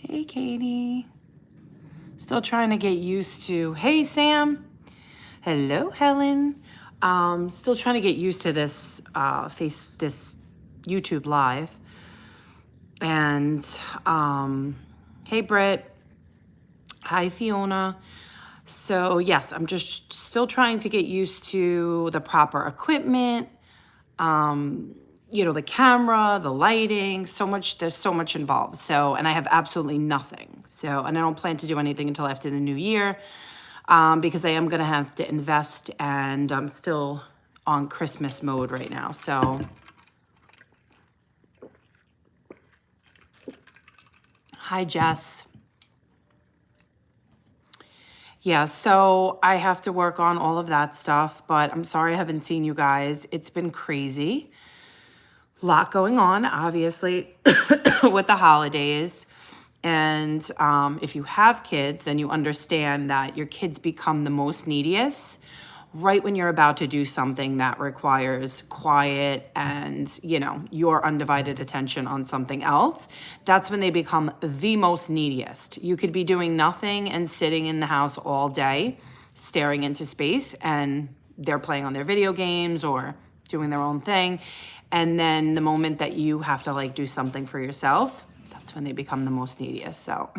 Hey, Katie. Still trying to get used to, hey, Sam. Hello, Helen. Still trying to get used to this this YouTube live. And hey, Britt. Hi, Fiona. So yes, I'm just still trying to get used to the proper equipment. The camera, the lighting, there's so much involved. So, and I have absolutely nothing. So, and I don't plan to do anything until after the new year, because I am going to have to invest, and I'm still on Christmas mode right now. So, hi, Jess. Yeah, so I have to work on all of that stuff, but I'm sorry I haven't seen you guys. It's been crazy. Lot going on, obviously, with the holidays. And if you have kids, then you understand that your kids become the most neediest right when you're about to do something that requires quiet and, your undivided attention on something else. That's when they become the most neediest. You could be doing nothing and sitting in the house all day, staring into space, and they're playing on their video games or doing their own thing. And then the moment that you have to do something for yourself, that's when they become the most neediest. So,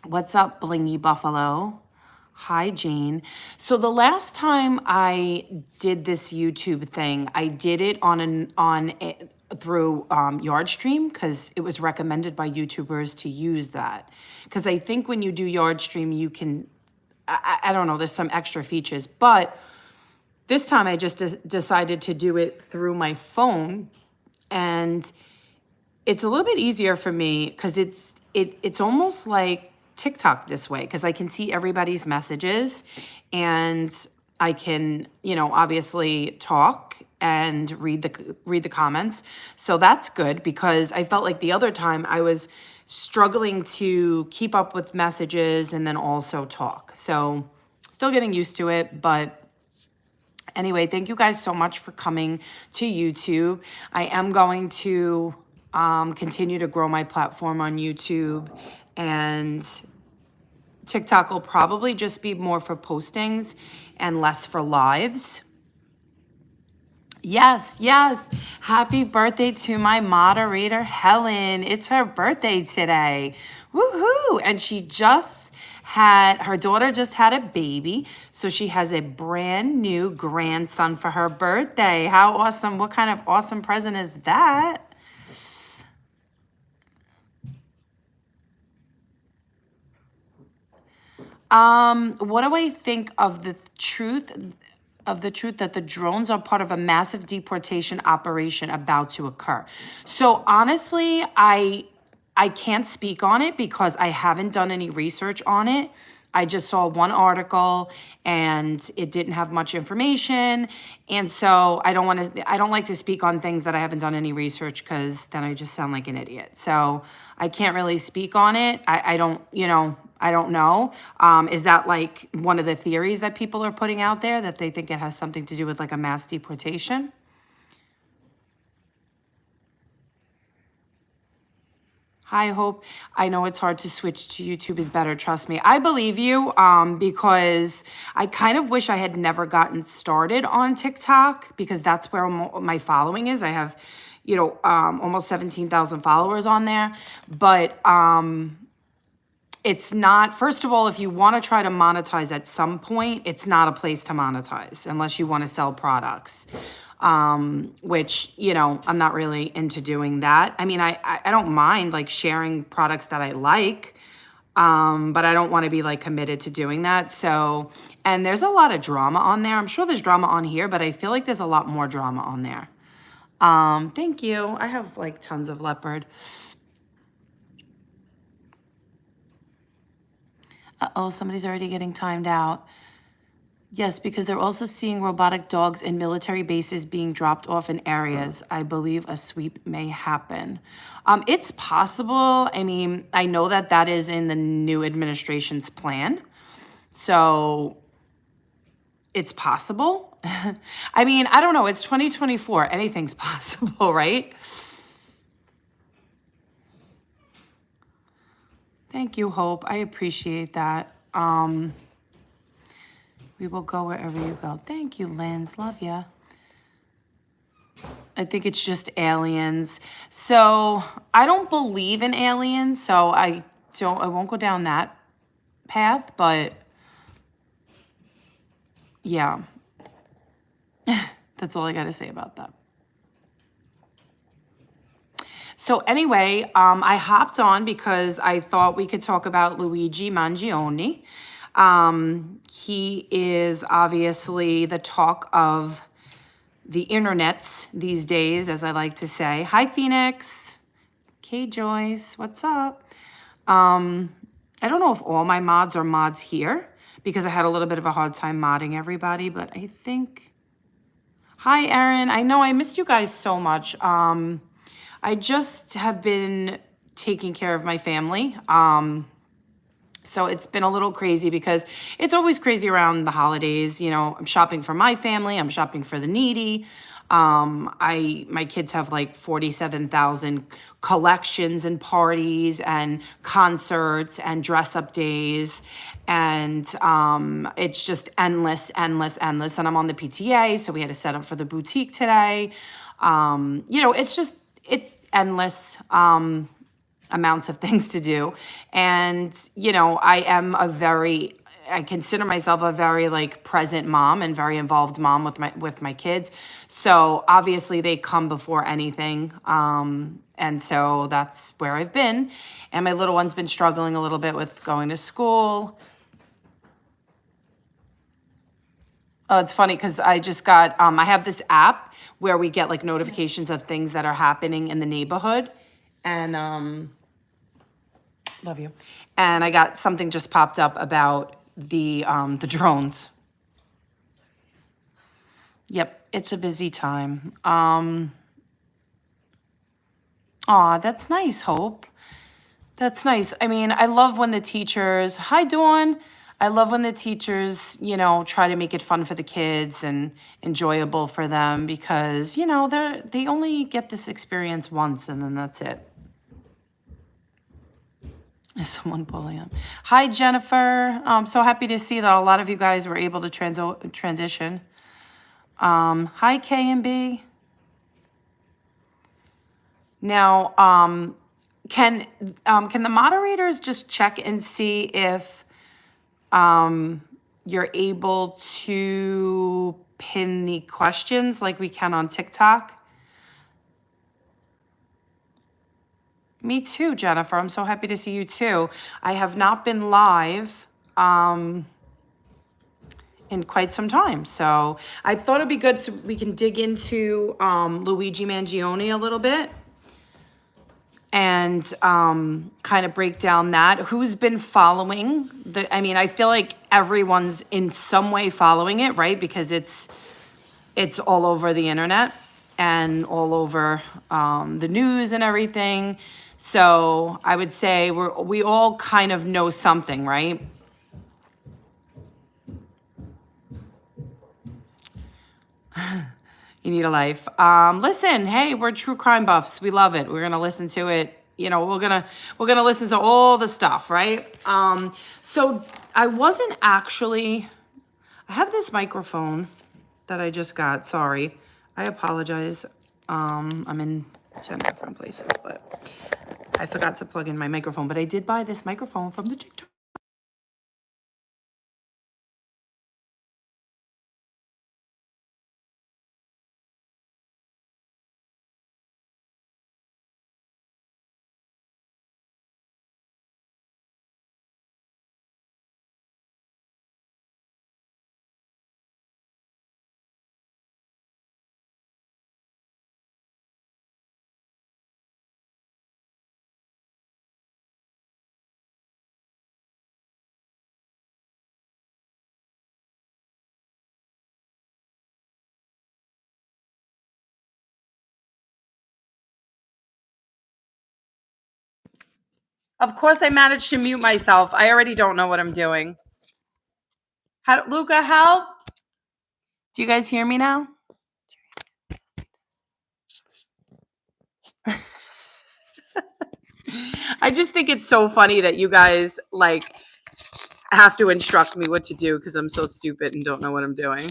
what's up, Blingy Buffalo? Hi, Jane. So the last time I did this YouTube thing, I did it through Yardstream, because it was recommended by YouTubers to use that. Because I think when you do Yardstream, you can, I don't know, there's some extra features, but this time I just decided to do it through my phone, and it's a little bit easier for me because it's almost like TikTok this way, because I can see everybody's messages, and I can, obviously talk and read the comments. So that's good, because I felt like the other time I was struggling to keep up with messages and then also talk. So still getting used to it, but anyway, thank you guys so much for coming to YouTube. I am going to continue to grow my platform on YouTube, and TikTok will probably just be more for postings and less for lives. Yes, yes. Happy birthday to my moderator, Helen. It's her birthday today. Woohoo! And her daughter just had a baby, so she has a brand new grandson for her birthday. How awesome. What kind of awesome present is that? What do I think of the truth that the drones are part of a massive deportation operation about to occur? So honestly, I can't speak on it because I haven't done any research on it. I just saw one article and it didn't have much information. And so I don't like to speak on things that I haven't done any research, because then I just sound like an idiot. So I can't really speak on it. I don't know. Is that like one of the theories that people are putting out there, that they think it has something to do with like a mass deportation? Hi, Hope. I know it's hard to switch to YouTube is better. Trust me. I believe you, because I kind of wish I had never gotten started on TikTok, because that's where my following is. I have, almost 17,000 followers on there. But it's not, first of all, if you want to try to monetize at some point, it's not a place to monetize unless you want to sell products. Which, I'm not really into doing that. I mean, I don't mind like sharing products that I like, but I don't want to be like committed to doing that. So, and there's a lot of drama on there. I'm sure there's drama on here, but I feel like there's a lot more drama on there. Thank you. I have like tons of leopard. Uh-oh, somebody's already getting timed out. Yes, because they're also seeing robotic dogs in military bases being dropped off in areas. I believe a sweep may happen. It's possible. I mean, I know that is in the new administration's plan. So it's possible. I mean, I don't know. It's 2024. Anything's possible, right? Thank you, Hope. I appreciate that. We will go wherever you go. Thank you, Linz. Love ya. I think it's just aliens. So I don't believe in aliens, so I won't go down that path, but yeah. That's all I got to say about that. So anyway, I hopped on because I thought we could talk about Luigi Mangione. He is obviously the talk of the internets these days, as I like to say. Hi, Phoenix. K Joyce, what's up? I don't know if all my mods are mods here because I had a little bit of a hard time modding everybody, but I think... Hi, Erin. I know I missed you guys so much. I just have been taking care of my family. So it's been a little crazy because it's always crazy around the holidays. You know, I'm shopping for my family. I'm shopping for the needy. My kids have like 47,000 collections and parties and concerts and dress up days. And it's just endless. And I'm on the PTA, so we had to set up for the boutique today. You know, it's endless. Amounts of things to do. And, you know, I consider myself a very like present mom and very involved mom with my kids. So obviously they come before anything. And so that's where I've been. And my little one's been struggling a little bit with going to school. Oh, it's funny because I just got, I have this app where we get like notifications of things that are happening in the neighborhood. And, love you. And I got something just popped up about the drones. Yep, it's a busy time. Aw, that's nice, Hope. That's nice. I mean, I love when the teachers, hi, Dawn. I love when the teachers, you know, try to make it fun for the kids and enjoyable for them because, you know, they only get this experience once and then that's it. Is someone bullying him? Hi, Jennifer. I'm so happy to see that a lot of you guys were able to transition. Hi, K and B. Now, can the moderators just check and see if you're able to pin the questions like we can on TikTok? Me too, Jennifer. I'm so happy to see you too. I have not been live in quite some time. So I thought it'd be good so we can dig into Luigi Mangione a little bit and kind of break down that. Who's been following I mean, I feel like everyone's in some way following it, right? Because it's all over the internet and all over the news and everything. So I would say we all kind of know something, right? You need a life. Listen, hey, we're true crime buffs. We love it. We're gonna listen to it. You know, we're gonna listen to all the stuff, right? So I wasn't actually. I have this microphone that I just got. Sorry, I apologize. I'm in 10 different places, but I forgot to plug in my microphone. But I did buy this microphone from the TikTok. Of course, I managed to mute myself. I already don't know what I'm doing. Luca, help! Do you guys hear me now? I just think it's so funny that you guys like have to instruct me what to do because I'm so stupid and don't know what I'm doing.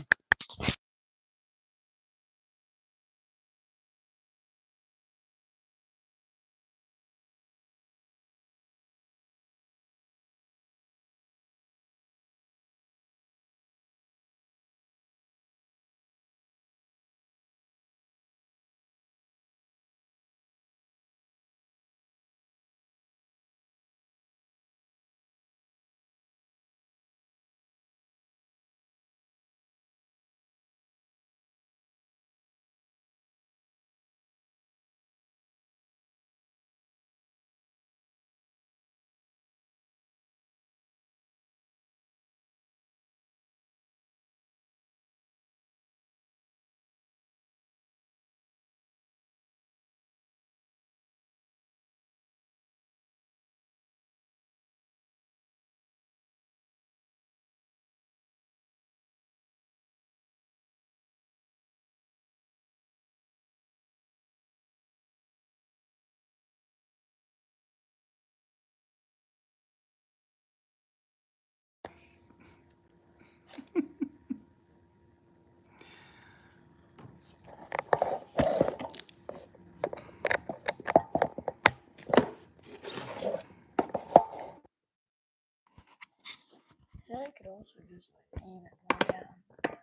I could also just like aim it more down.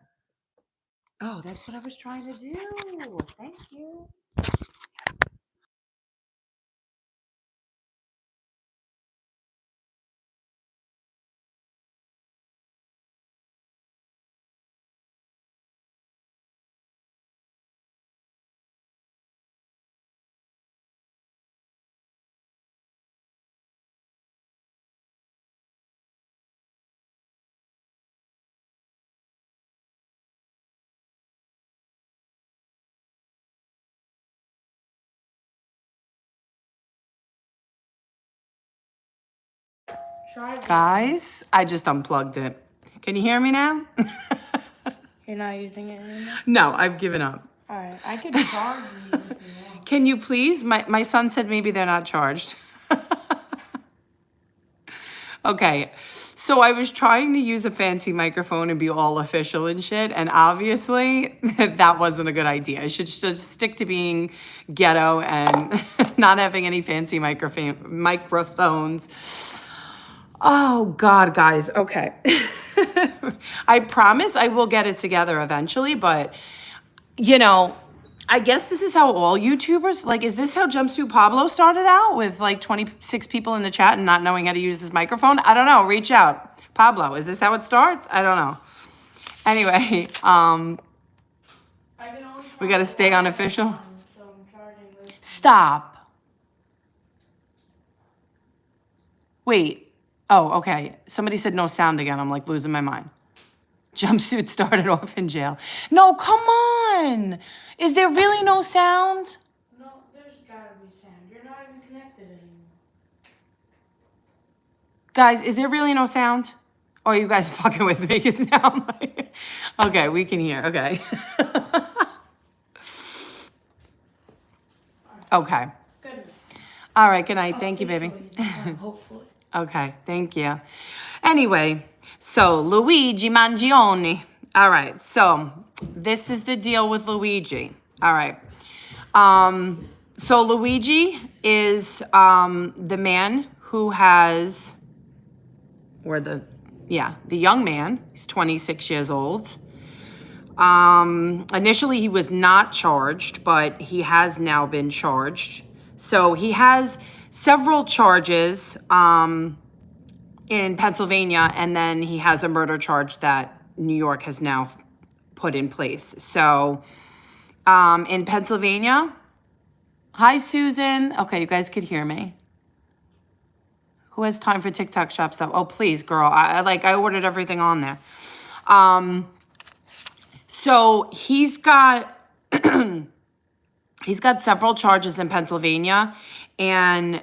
Oh, that's what I was trying to do. Thank you. Try Guys, I just unplugged it. Can you hear me now? You're not using it anymore? No, I've given up. Alright, I could charge you if you want. Can you please? My son said maybe they're not charged. Okay, so I was trying to use a fancy microphone and be all official and shit, and obviously that wasn't a good idea. I should just stick to being ghetto and not having any fancy microphones. Oh God, guys. Okay. I promise I will get it together eventually, but you know, I guess this is how all YouTubers, like, is this how Jumpsuit Pablo started out with like 26 people in the chat and not knowing how to use his microphone? I don't know. Reach out. Pablo, is this how it starts? I don't know. Anyway, we got to stay unofficial. Stop. Wait. Oh, okay. Somebody said no sound again. I'm like losing my mind. Jumpsuit started off in jail. No, come on. Is there really no sound? No, there's gotta be sound. You're not even connected anymore. Guys, is there really no sound? Or are you guys fucking with me? Because now I'm like, okay, we can hear. Okay. Okay. Good. All right, good night. Thank you, baby. Hopefully. Okay, thank you. Anyway, so Luigi Mangione. All right, so this is the deal with Luigi. All right. So Luigi is the man who has, the young man. He's 26 years old. Initially, he was not charged, but he has now been charged. So he has several charges in Pennsylvania, and then he has a murder charge that New York has now put in place. So in Pennsylvania, hi, Susan. Okay, you guys could hear me. Who has time for TikTok shop stuff? Oh, please, girl. I ordered everything on there. So he's got several charges in Pennsylvania, and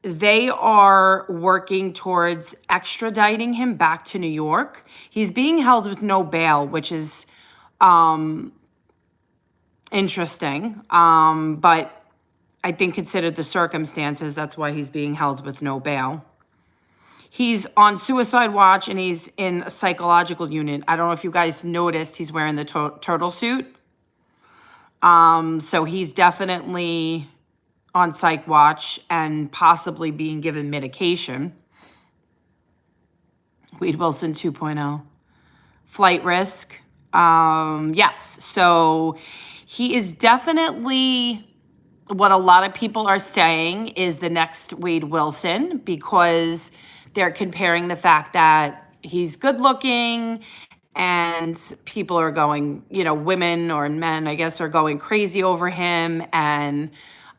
they are working towards extraditing him back to New York. He's being held with no bail, which is interesting. But I think considered the circumstances, that's why he's being held with no bail. He's on suicide watch and he's in a psychological unit. I don't know if you guys noticed, he's wearing the turtle suit. So he's definitely on psych watch and possibly being given medication. Wade Wilson 2.0. Flight risk. Yes. So he is definitely what a lot of people are saying is the next Wade Wilson, because they're comparing the fact that he's good looking and people are going, women or men, I guess, are going crazy over him. And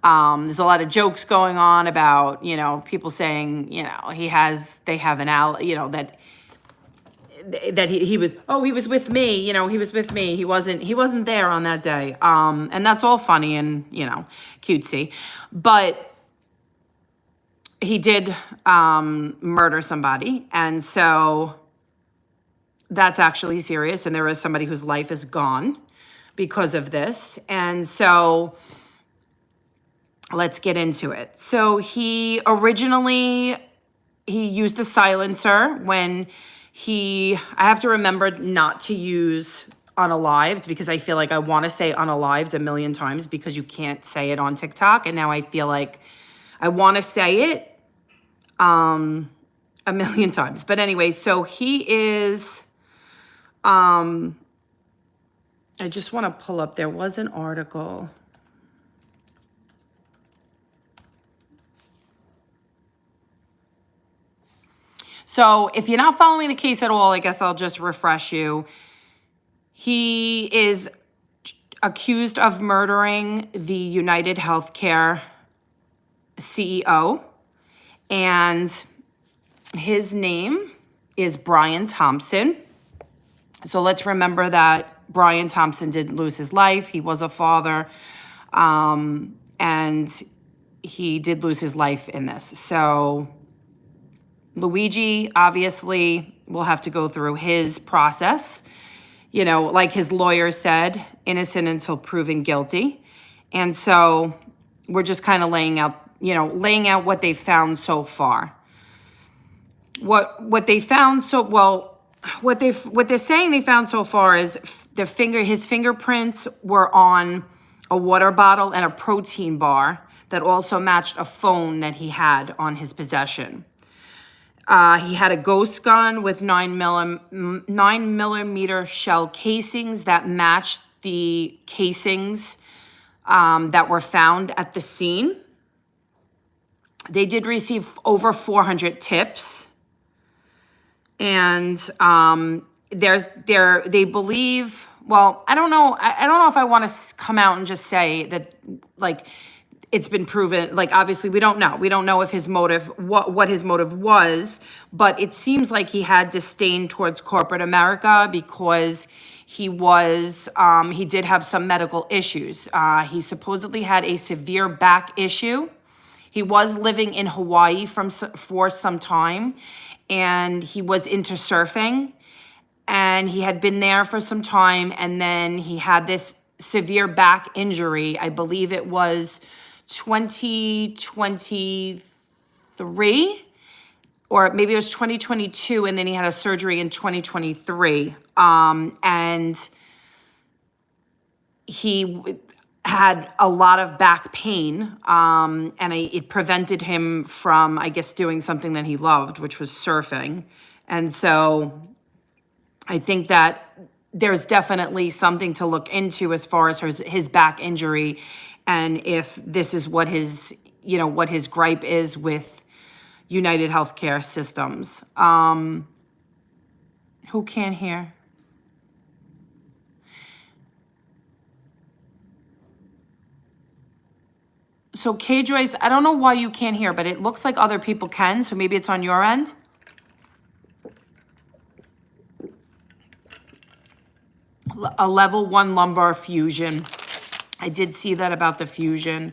there's a lot of jokes going on about, people saying, they have that he was, he was with me, he was with me. He wasn't there on that day. And that's all funny and, cutesy. But he did murder somebody. And so that's actually serious. And there is somebody whose life is gone because of this. And so let's get into it. So he used a silencer when I have to remember not to use unalived, because I feel like I want to say unalived a million times because you can't say it on TikTok. And now I feel like I want to say it a million times. But anyway, so he is, I just want to pull up, there was an article. So if you're not following the case at all, I guess I'll just refresh you. He is accused of murdering the United Healthcare CEO, and his name is Brian Thompson. So let's remember that Brian Thompson did lose his life. He was a father, and he did lose his life in this. So Luigi obviously will have to go through his process. Like his lawyer said, innocent until proven guilty. And so we're just kind of laying out what they found so far. What they're saying they found so far is his fingerprints were on a water bottle and a protein bar that also matched a phone that he had on his possession. He had a ghost gun with 9mm shell casings that matched the casings that were found at the scene. They did receive over 400 tips. And they believe, well, I don't know if I want to come out and just say that, like, it's been proven, like, obviously we don't know. We don't know if his motive, what his motive was, but it seems like he had disdain towards corporate America because he did have some medical issues. He supposedly had a severe back issue. He was living in Hawaii for some time, and he was into surfing, and he had been there for some time, and then he had this severe back injury. I believe it was 2023, or maybe it was 2022, and then he had a surgery in 2023. And he had a lot of back pain, and it prevented him from, I guess, doing something that he loved, which was surfing. And so I think that there's definitely something to look into as far as his back injury, and if this is what his gripe is with United Healthcare Systems. Who can't hear? So K-Joyce, I don't know why you can't hear, but it looks like other people can, so maybe it's on your end. A level 1 lumbar fusion. I did see that about the fusion.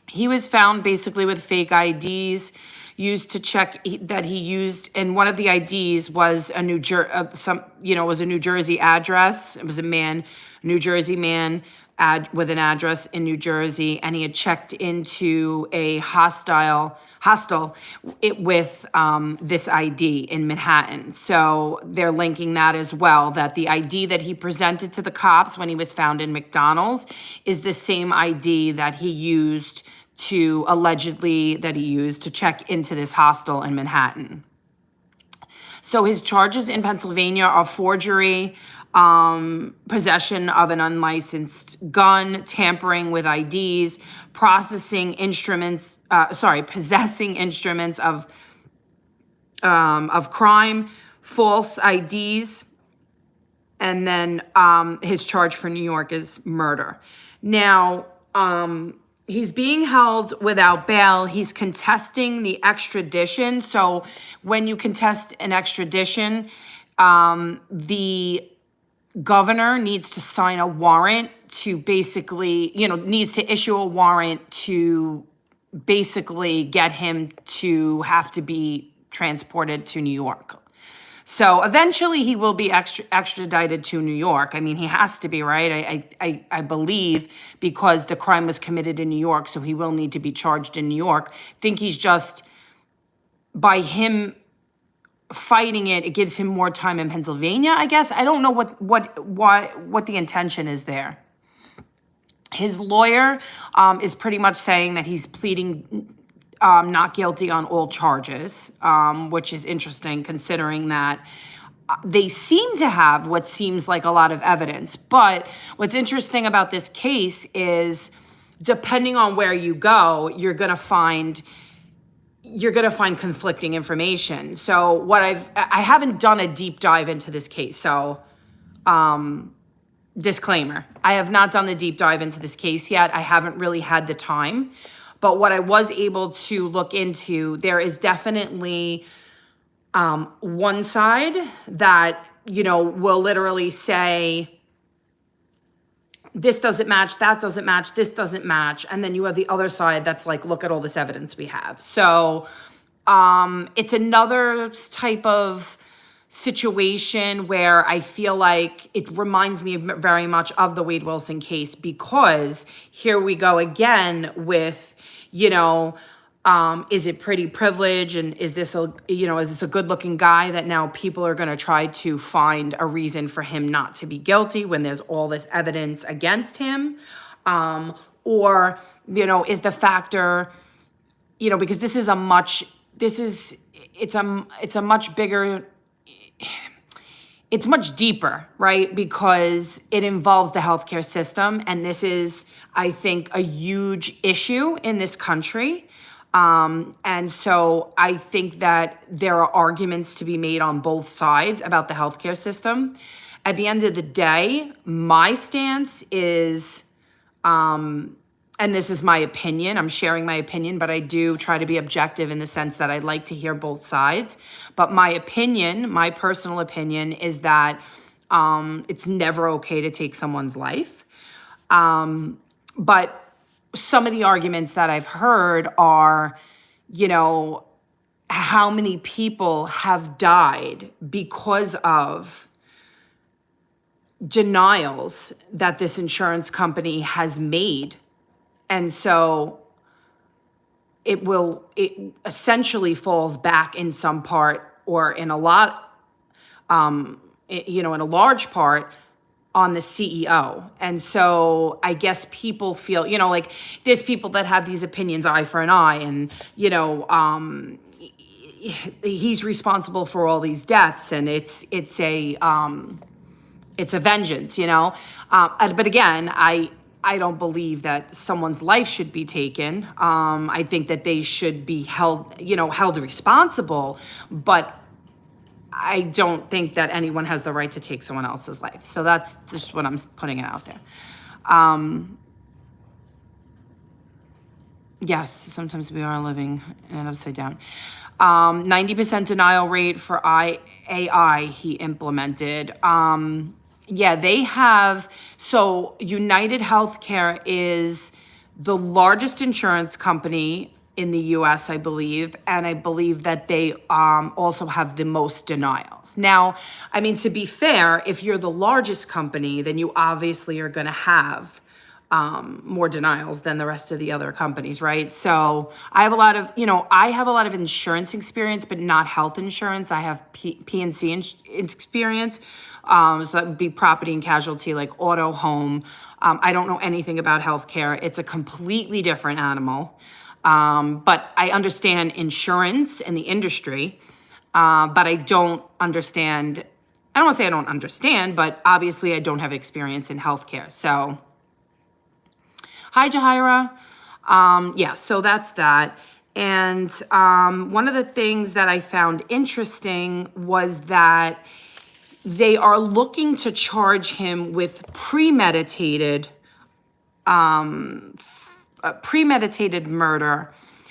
He was found basically with fake IDs used to check that he used, and one of the IDs was a New Jersey address. It was a man New Jersey man with an address in New Jersey, and he had checked into a hostel with this ID in Manhattan. So they're linking that as well, that the ID that he presented to the cops when he was found in McDonald's is the same ID that he used to check into this hostel in Manhattan. So his charges in Pennsylvania are forgery, possession of an unlicensed gun, tampering with IDs, possessing instruments of crime, false IDs, and then his charge for New York is murder. Now, he's being held without bail. He's contesting the extradition. So when you contest an extradition, the governor needs to sign a warrant to basically, needs to issue a warrant to basically get him to have to be transported to New York. So eventually he will be extradited to New York. I mean, he has to be, right? I believe, because the crime was committed in New York, so he will need to be charged in New York. I think he's just, by him fighting it, it gives him more time in Pennsylvania, I guess. I don't know what the intention is there. His lawyer is pretty much saying that he's pleading not guilty on all charges, which is interesting considering that they seem to have what seems like a lot of evidence. But what's interesting about this case is, depending on where you go, you're going to find conflicting information. So I haven't done a deep dive into this case. So, disclaimer, I have not done the deep dive into this case yet. I haven't really had the time. But what I was able to look into, there is definitely one side that, will literally say, this doesn't match, that doesn't match, this doesn't match. And then you have the other side that's like, look at all this evidence we have. So it's another type of situation where I feel like it reminds me very much of the Wade Wilson case, because here we go again with, is it pretty privilege, and is this a good looking guy that now people are going to try to find a reason for him not to be guilty when there's all this evidence against him? Or, is the factor, because it's a much bigger, it's much deeper, right? Because it involves the healthcare system. And this is, I think, a huge issue in this country. And so I think that there are arguments to be made on both sides about the healthcare system. At the end of the day, my stance is, and this is my opinion, I'm sharing my opinion, but I do try to be objective in the sense that I like to hear both sides. But my opinion, my personal opinion, is that it's never okay to take someone's life. But some of the arguments that I've heard are, how many people have died because of denials that this insurance company has made. And so it essentially falls back in some part, or in a lot, in a large part, on the CEO. And so I guess people feel, like there's people that have these opinions, eye for an eye, and, he's responsible for all these deaths, and it's a vengeance, but again, I don't believe that someone's life should be taken. I think that they should be held responsible, but I don't think that anyone has the right to take someone else's life. So that's just what I'm putting it out there. Yes, sometimes we are living in an upside down. 90% denial rate for AI he implemented. Yeah, they have. So United Healthcare is the largest insurance company in the US, I believe. And I believe that they also have the most denials. Now, I mean, to be fair, if you're the largest company, then you obviously are going to have more denials than the rest of the other companies, right? So I have a lot of, I have a lot of insurance experience, but not health insurance. I have P&C experience. So that would be property and casualty, like auto, home. I don't know anything about healthcare. It's a completely different animal. But I understand insurance and the industry, but I don't understand. I don't want to say I don't understand, but obviously I don't have experience in healthcare. So, hi, Jahira. Yeah, so that's that. And one of the things that I found interesting was that they are looking to charge him with premeditated murder,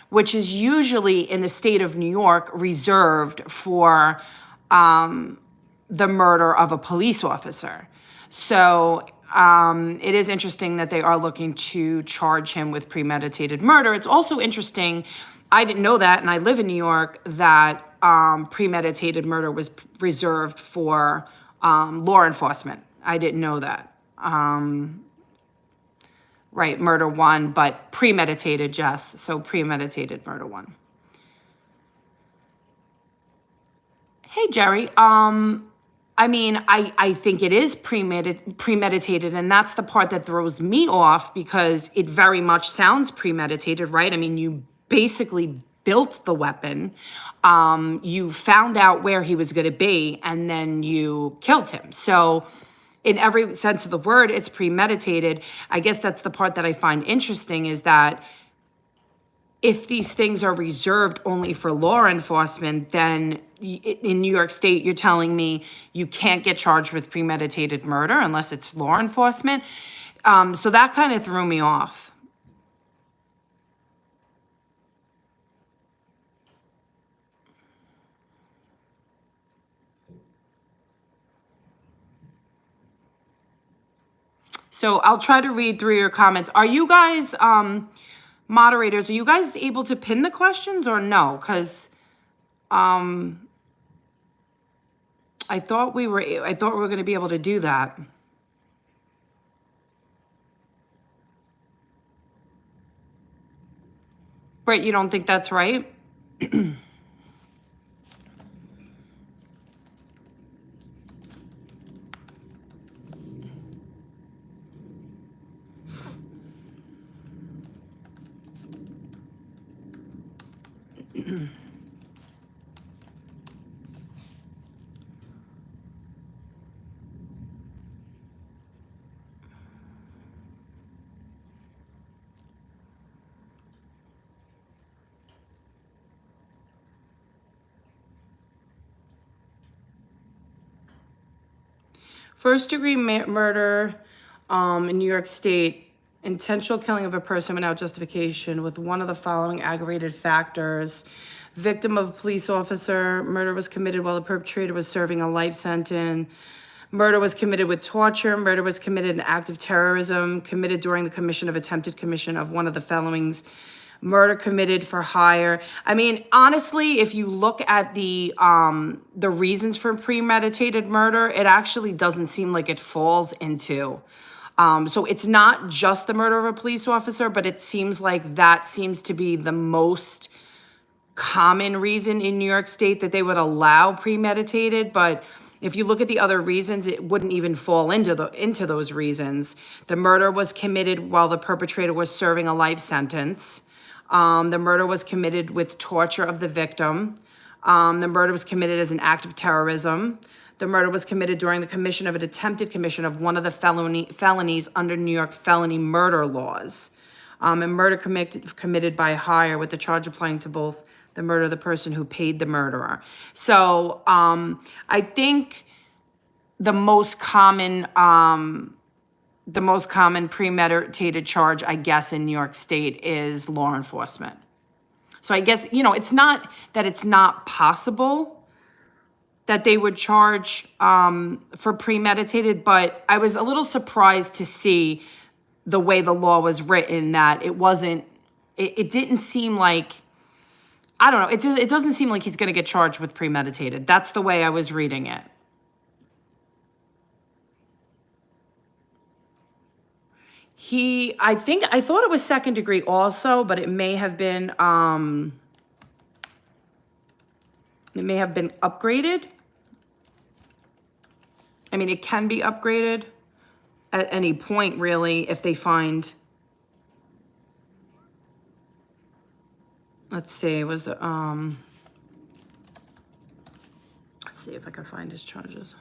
which is usually in the state of New York reserved for the murder of a police officer. So it is interesting that they are looking to charge him with premeditated murder. It's also interesting, I didn't know that, and I live in New York, that premeditated murder was reserved for law enforcement. I didn't know that. Right, murder one, but premeditated, Jess. So premeditated murder one. Hey, Jerry. I mean, I think it is premeditated, and that's the part that throws me off because it very much sounds premeditated, right? I mean, you basically built the weapon, you found out where he was going to be, and then you killed him. So in every sense of the word, it's premeditated. I guess that's the part that I find interesting, is that if these things are reserved only for law enforcement, then in New York State, you're telling me you can't get charged with premeditated murder unless it's law enforcement. So that kind of threw me off. So I'll try to read through your comments. Are you guys, moderators, are you guys able to pin the questions or no? Because I thought we were going to be able to do that. Britt, you don't think that's right? First degree murder in New York State, intentional killing of a person without justification with one of the following aggravated factors. Victim of a police officer, murder was committed while the perpetrator was serving a life sentence. Murder was committed with torture. Murder was committed in act of terrorism, committed during the commission of attempted commission of one of the felonies. Murder committed for hire. I mean, honestly, if you look at the reasons for premeditated murder, it actually doesn't seem like it falls into. So it's not just the murder of a police officer, but it seems like that seems to be the most common reason in New York State that they would allow premeditated. But if you look at the other reasons, it wouldn't even fall into those reasons. The murder was committed while the perpetrator was serving a life sentence. The murder was committed with torture of the victim. The murder was committed as an act of terrorism. The murder was committed during the commission of an attempted commission of one of the felonies under New York felony murder laws. And murder committed by hire, with the charge applying to both the murder of the person who paid the murderer. So I think the most common premeditated charge, I guess, in New York State is law enforcement. So I guess, it's not that it's not possible that they would charge for premeditated, but I was a little surprised to see the way the law was written, that it wasn't it didn't seem like, I don't know, it doesn't seem like he's going to get charged with premeditated. That's the way I was reading it. I thought it was second degree also, but it may have been upgraded. I mean, it can be upgraded at any point, really, if they find. Let's see, let's see if I can find his charges.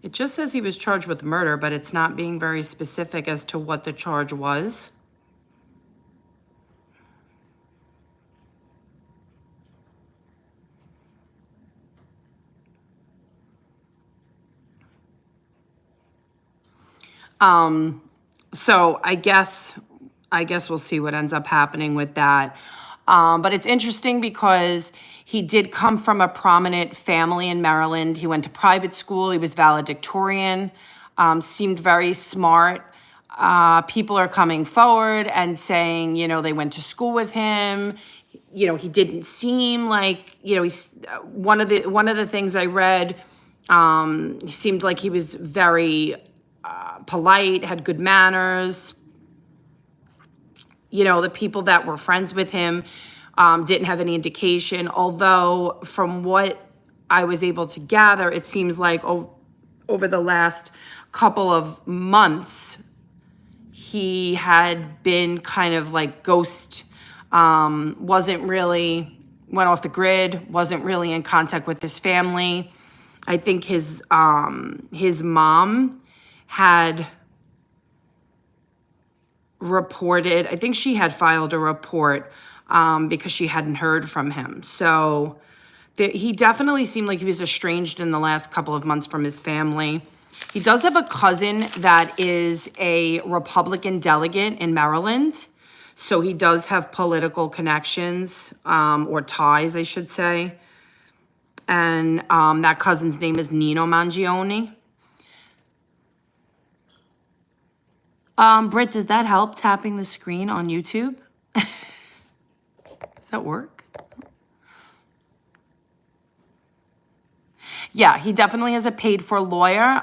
It just says he was charged with murder, but it's not being very specific as to what the charge was. So I guess we'll see what ends up happening with that. But it's interesting because he did come from a prominent family in Maryland. He went to private school. He was valedictorian, seemed very smart. People are coming forward and saying, they went to school with him. He didn't seem like, he's one of the things I read, he seemed like he was very polite, had good manners. The people that were friends with him didn't have any indication, although from what I was able to gather, it seems like over the last couple of months, he had been kind of like went off the grid, wasn't really in contact with his family. I think his mom had reported, I think she had filed a report because she hadn't heard from him. So he definitely seemed like he was estranged in the last couple of months from his family. He does have a cousin that is a Republican delegate in Maryland. So he does have political connections, or ties, I should say. And that cousin's name is Nino Mangione. Britt, does that help, tapping the screen on YouTube? Does that work? Yeah, he definitely has a paid-for lawyer.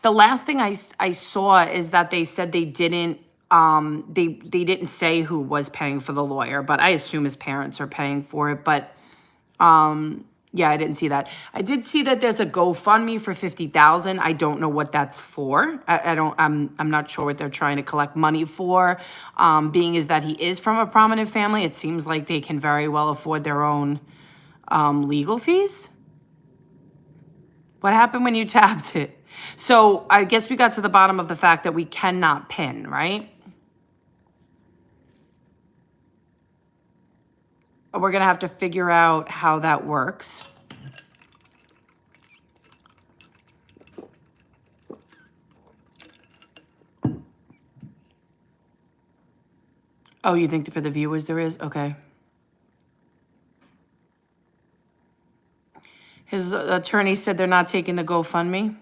The last thing I saw is that they said they didn't say who was paying for the lawyer, but I assume his parents are paying for it. But yeah, I didn't see that. I did see that there's a GoFundMe for $50,000. I don't know what that's for. I'm not sure what they're trying to collect money for. Being is that he is from a prominent family, it seems like they can very well afford their own legal fees. What happened when you tapped it? So I guess we got to the bottom of the fact that we cannot pin, right? We're going to have to figure out how that works. Oh, you think for the viewers there is? Okay. His attorney said they're not taking the GoFundMe.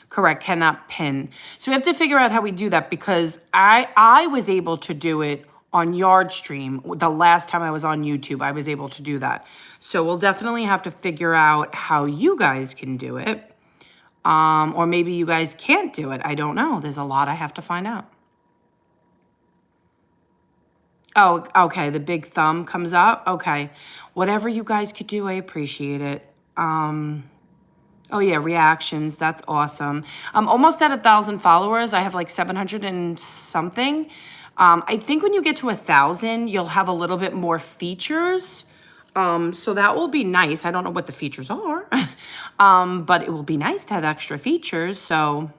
Correct, cannot pin. So we have to figure out how we do that, because I was able to do it on Yardstream. The last time I was on YouTube, I was able to do that. So we'll definitely have to figure out how you guys can do it. Or maybe you guys can't do it. I don't know. There's a lot I have to find out. Oh, okay. The big thumb comes up. Okay. Whatever you guys could do, I appreciate it. Oh yeah, reactions. That's awesome. I'm almost at 1,000 followers. I have like 700 and something. I think when you get to 1,000, you'll have a little bit more features. So that will be nice. I don't know what the features are, but it will be nice to have extra features. So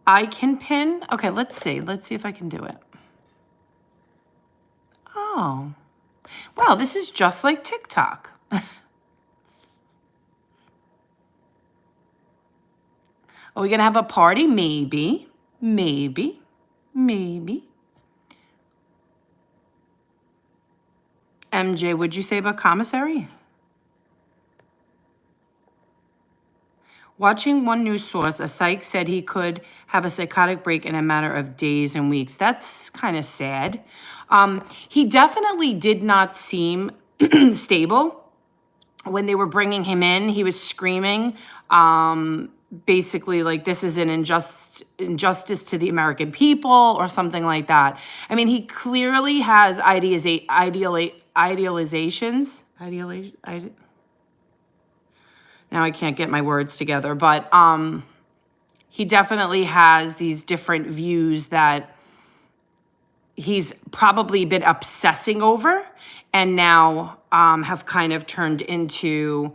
I can pin. Okay, let's see. Let's see if I can do it. Oh, wow. This is just like TikTok. Are we going to have a party? Maybe, maybe, maybe. MJ, what'd you say about commissary? Watching one news source, a psych said he could have a psychotic break in a matter of days and weeks. That's kind of sad. He definitely did not seem stable. When they were bringing him in, he was screaming, basically like this is an injustice to the American people or something like that. I mean, he clearly has idealizations. Now I can't get my words together, but he definitely has these different views that he's probably been obsessing over and now have kind of turned into,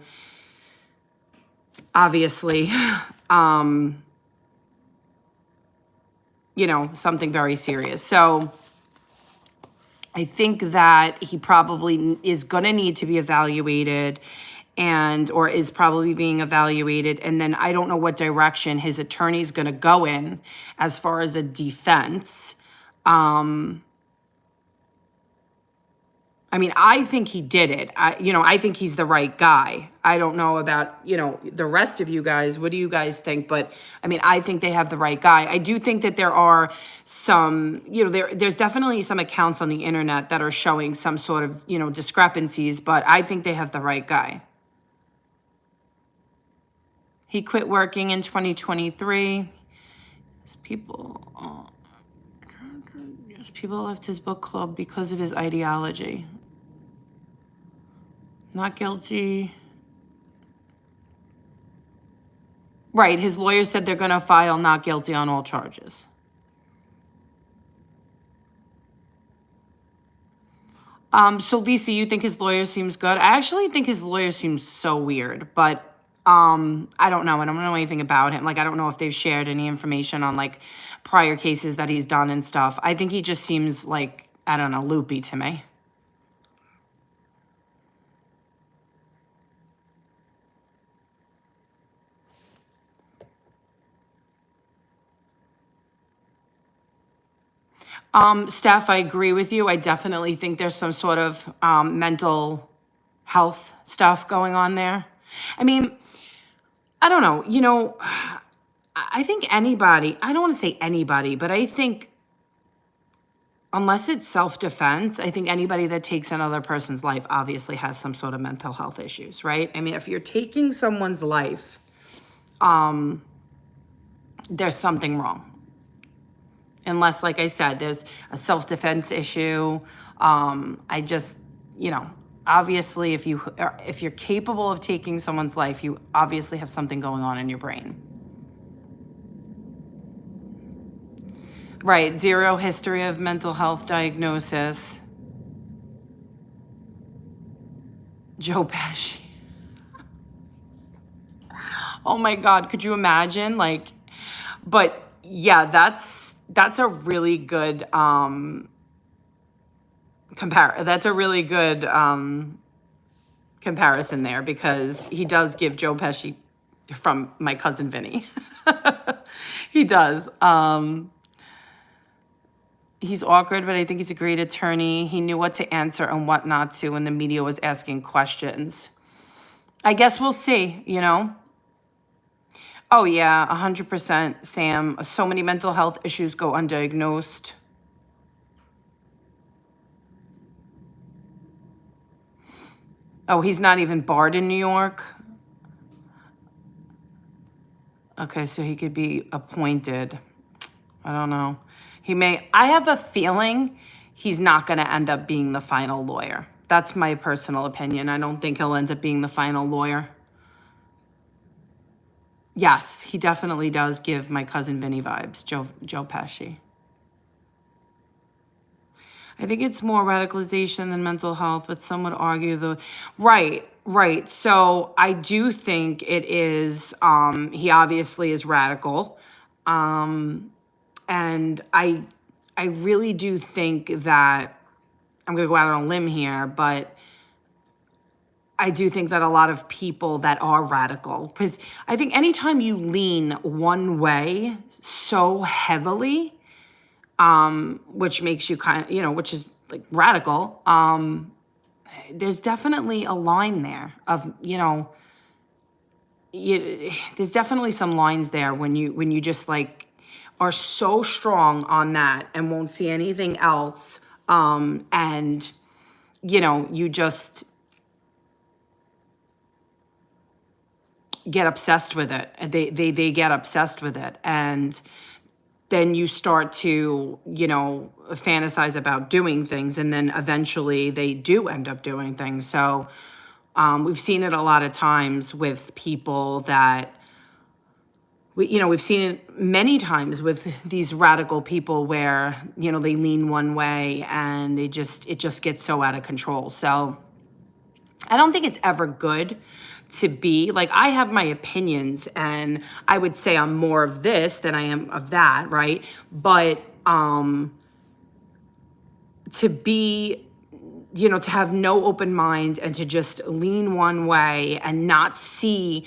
obviously, something very serious. So I think that he probably is going to need to be evaluated or is probably being evaluated. And then I don't know what direction his attorney's going to go in as far as a defense. I mean, I think he did it. I think he's the right guy. I don't know about, the rest of you guys. What do you guys think? But I mean, I think they have the right guy. I do think that there are some, there's definitely some accounts on the internet that are showing some sort of, discrepancies, but I think they have the right guy. He quit working in 2023. People left his book club because of his ideology. Not guilty. Right, his lawyer said they're going to file not guilty on all charges. So Lisa, you think his lawyer seems good? I actually think his lawyer seems so weird, but I don't know. I don't know anything about him. Like, I don't know if they've shared any information on like prior cases that he's done and stuff. I think he just seems like, I don't know, loopy to me. Steph, I agree with you. I definitely think there's some sort of mental health stuff going on there. I mean, I don't know. I think anybody, I don't want to say anybody, but I think unless it's self-defense, I think anybody that takes another person's life obviously has some sort of mental health issues, right? I mean, if you're taking someone's life, there's something wrong. Unless, like I said, there's a self-defense issue. I just, obviously if you're capable of taking someone's life, you obviously have something going on in your brain. Right, 0 history of mental health diagnosis. Joe Pesci. Oh my God, could you imagine? But yeah, that's a really good that's a really good comparison there, because he does give Joe Pesci from My Cousin Vinny. He does. He's awkward, but I think he's a great attorney. He knew what to answer and what not to when the media was asking questions. I guess we'll see, Oh yeah, 100%, Sam. So many mental health issues go undiagnosed. Oh, he's not even barred in New York? Okay, so he could be appointed. I don't know. I have a feeling he's not going to end up being the final lawyer. That's my personal opinion. I don't think he'll end up being the final lawyer. Yes, he definitely does give My Cousin Vinny vibes, Joe Pesci. I think it's more radicalization than mental health, but some would argue Right. So I do think it is, he obviously is radical. And I really do think that, I'm going to go out on a limb here, but I do think that a lot of people that are radical, because I think anytime you lean one way so heavily, which makes you which is like radical, there's definitely a line there of, there's definitely some lines there when you just like are so strong on that and won't see anything else, and you just get obsessed with it. They get obsessed with it, and then you start to fantasize about doing things, and then eventually they do end up doing things. So we've seen it a lot of times with people that we've seen it many times with these radical people where they lean one way and it just gets so out of control. So I don't think it's ever good to be like, I have my opinions and I would say I'm more of this than I am of that, right? But to be to have no open mind and to just lean one way and not be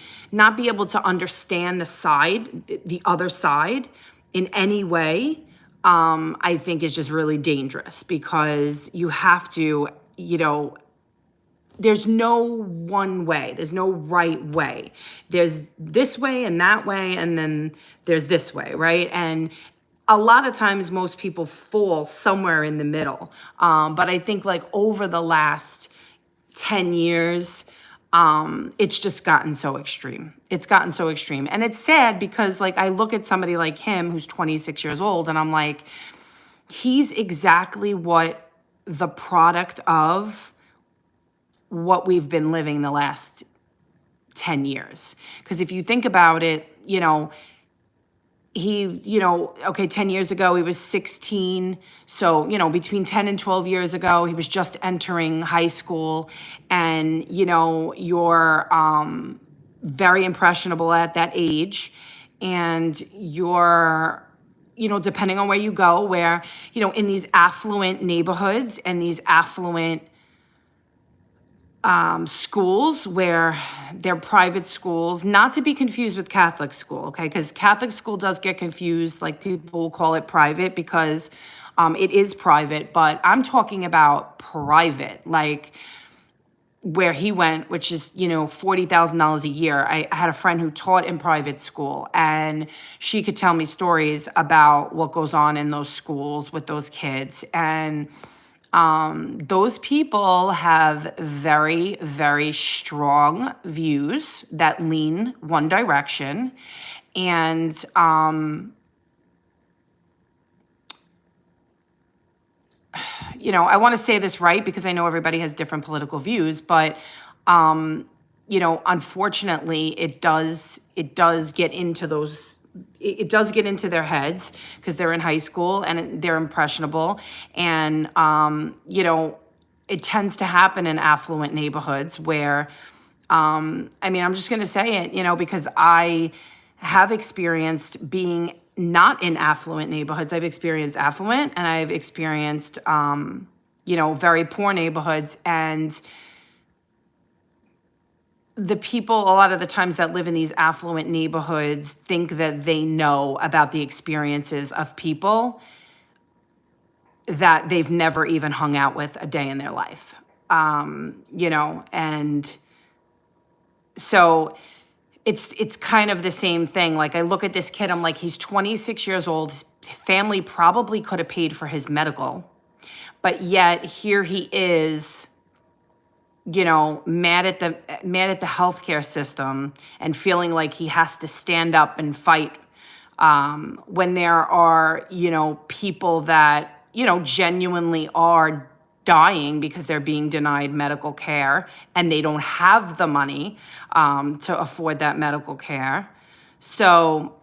able to understand the other side in any way, I think is just really dangerous, because you have to, there's no one way. There's no right way. There's this way and that way, and then there's this way, right? And a lot of times most people fall somewhere in the middle. But I think like over the last 10 years, it's just gotten so extreme. It's gotten so extreme. And it's sad because like I look at somebody like him who's 26 years old and I'm like, he's exactly what the product of what we've been living the last 10 years. Because if you think about it, okay, 10 years ago, he was 16. So, between 10 and 12 years ago, he was just entering high school. And, you're very impressionable at that age. And you're, depending on where you go, in these affluent neighborhoods and these affluent schools where they're private schools, not to be confused with Catholic school, okay? Because Catholic school does get confused, like people will call it private because it is private, but I'm talking about private, like where he went, which is, $40,000 a year. I had a friend who taught in private school, and she could tell me stories about what goes on in those schools with those kids. And those people have very, very strong views that lean one direction. And, I want to say this right because I know everybody has different political views, but, unfortunately, it does get into those. It does get into their heads because they're in high school and they're impressionable. And, it tends to happen in affluent neighborhoods where, I'm just going to say it, because I have experienced being not in affluent neighborhoods. I've experienced affluent and I've experienced, very poor neighborhoods. And the people, a lot of the times that live in these affluent neighborhoods, think that they know about the experiences of people that they've never even hung out with a day in their life. And so it's kind of the same thing. Like I look at this kid, I'm like, he's 26 years old. His family probably could have paid for his medical, but yet here he is, mad at the healthcare system and feeling like he has to stand up and fight, when there are, people that, genuinely are dying because they're being denied medical care and they don't have the money to afford that medical care. So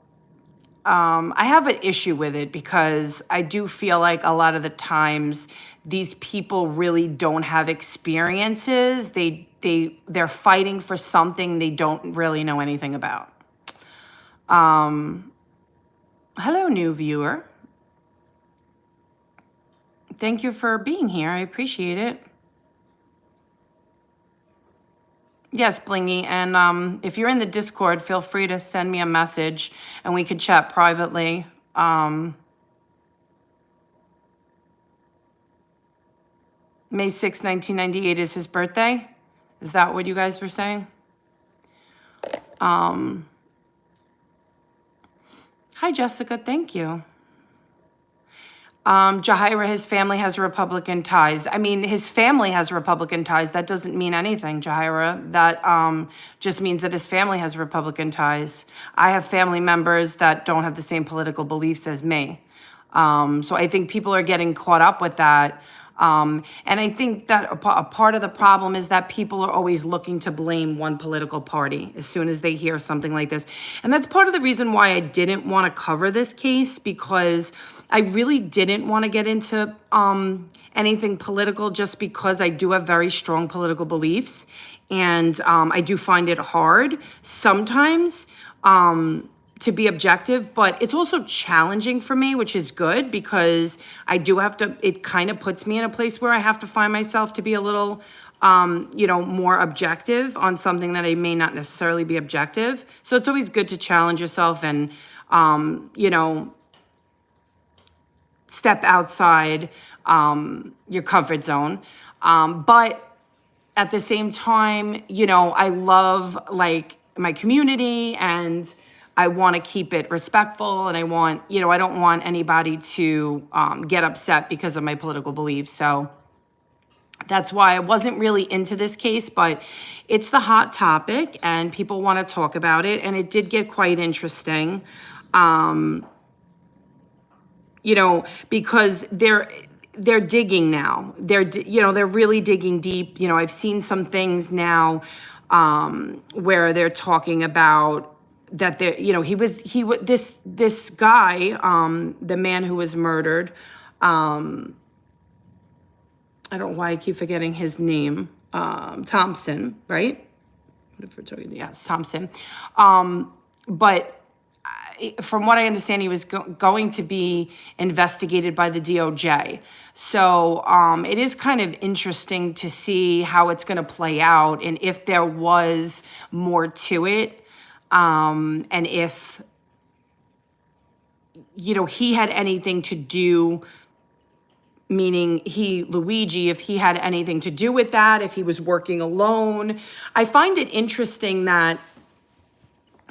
I have an issue with it because I do feel like a lot of the times these people really don't have experiences. They're fighting for something they don't really know anything about. Hello, new viewer. Thank you for being here. I appreciate it. Yes, Blingy. And if you're in the Discord, feel free to send me a message and we could chat privately. May 6, 1998 is his birthday. Is that what you guys were saying? Hi, Jessica. Thank you. Jahira, his family has Republican ties. I mean, his family has Republican ties. That doesn't mean anything, Jahira. That just means that his family has Republican ties. I have family members that don't have the same political beliefs as me. So I think people are getting caught up with that. And I think that a part of the problem is that people are always looking to blame one political party as soon as they hear something like this. And that's part of the reason why I didn't want to cover this case, because I really didn't want to get into anything political, just because I do have very strong political beliefs. And I do find it hard sometimes to be objective, but it's also challenging for me, which is good, because I do have to, it kind of puts me in a place where I have to find myself to be a little, more objective on something that I may not necessarily be objective. So it's always good to challenge yourself and, step outside your comfort zone. But at the same time, I love like my community, and I want to keep it respectful, and I want, I don't want anybody to get upset because of my political beliefs. So that's why I wasn't really into this case, but it's the hot topic and people want to talk about it. And it did get quite interesting, because they're digging now. They're really digging deep. I've seen some things now where they're talking about that this guy, the man who was murdered, I don't know why I keep forgetting his name, Thompson, right? If we're talking, yes, Thompson. But from what I understand, he was going to be investigated by the DOJ. So it is kind of interesting to see how it's going to play out, and if there was more to it, and if, he had anything to do, meaning Luigi, if he had anything to do with that, if he was working alone. I find it interesting that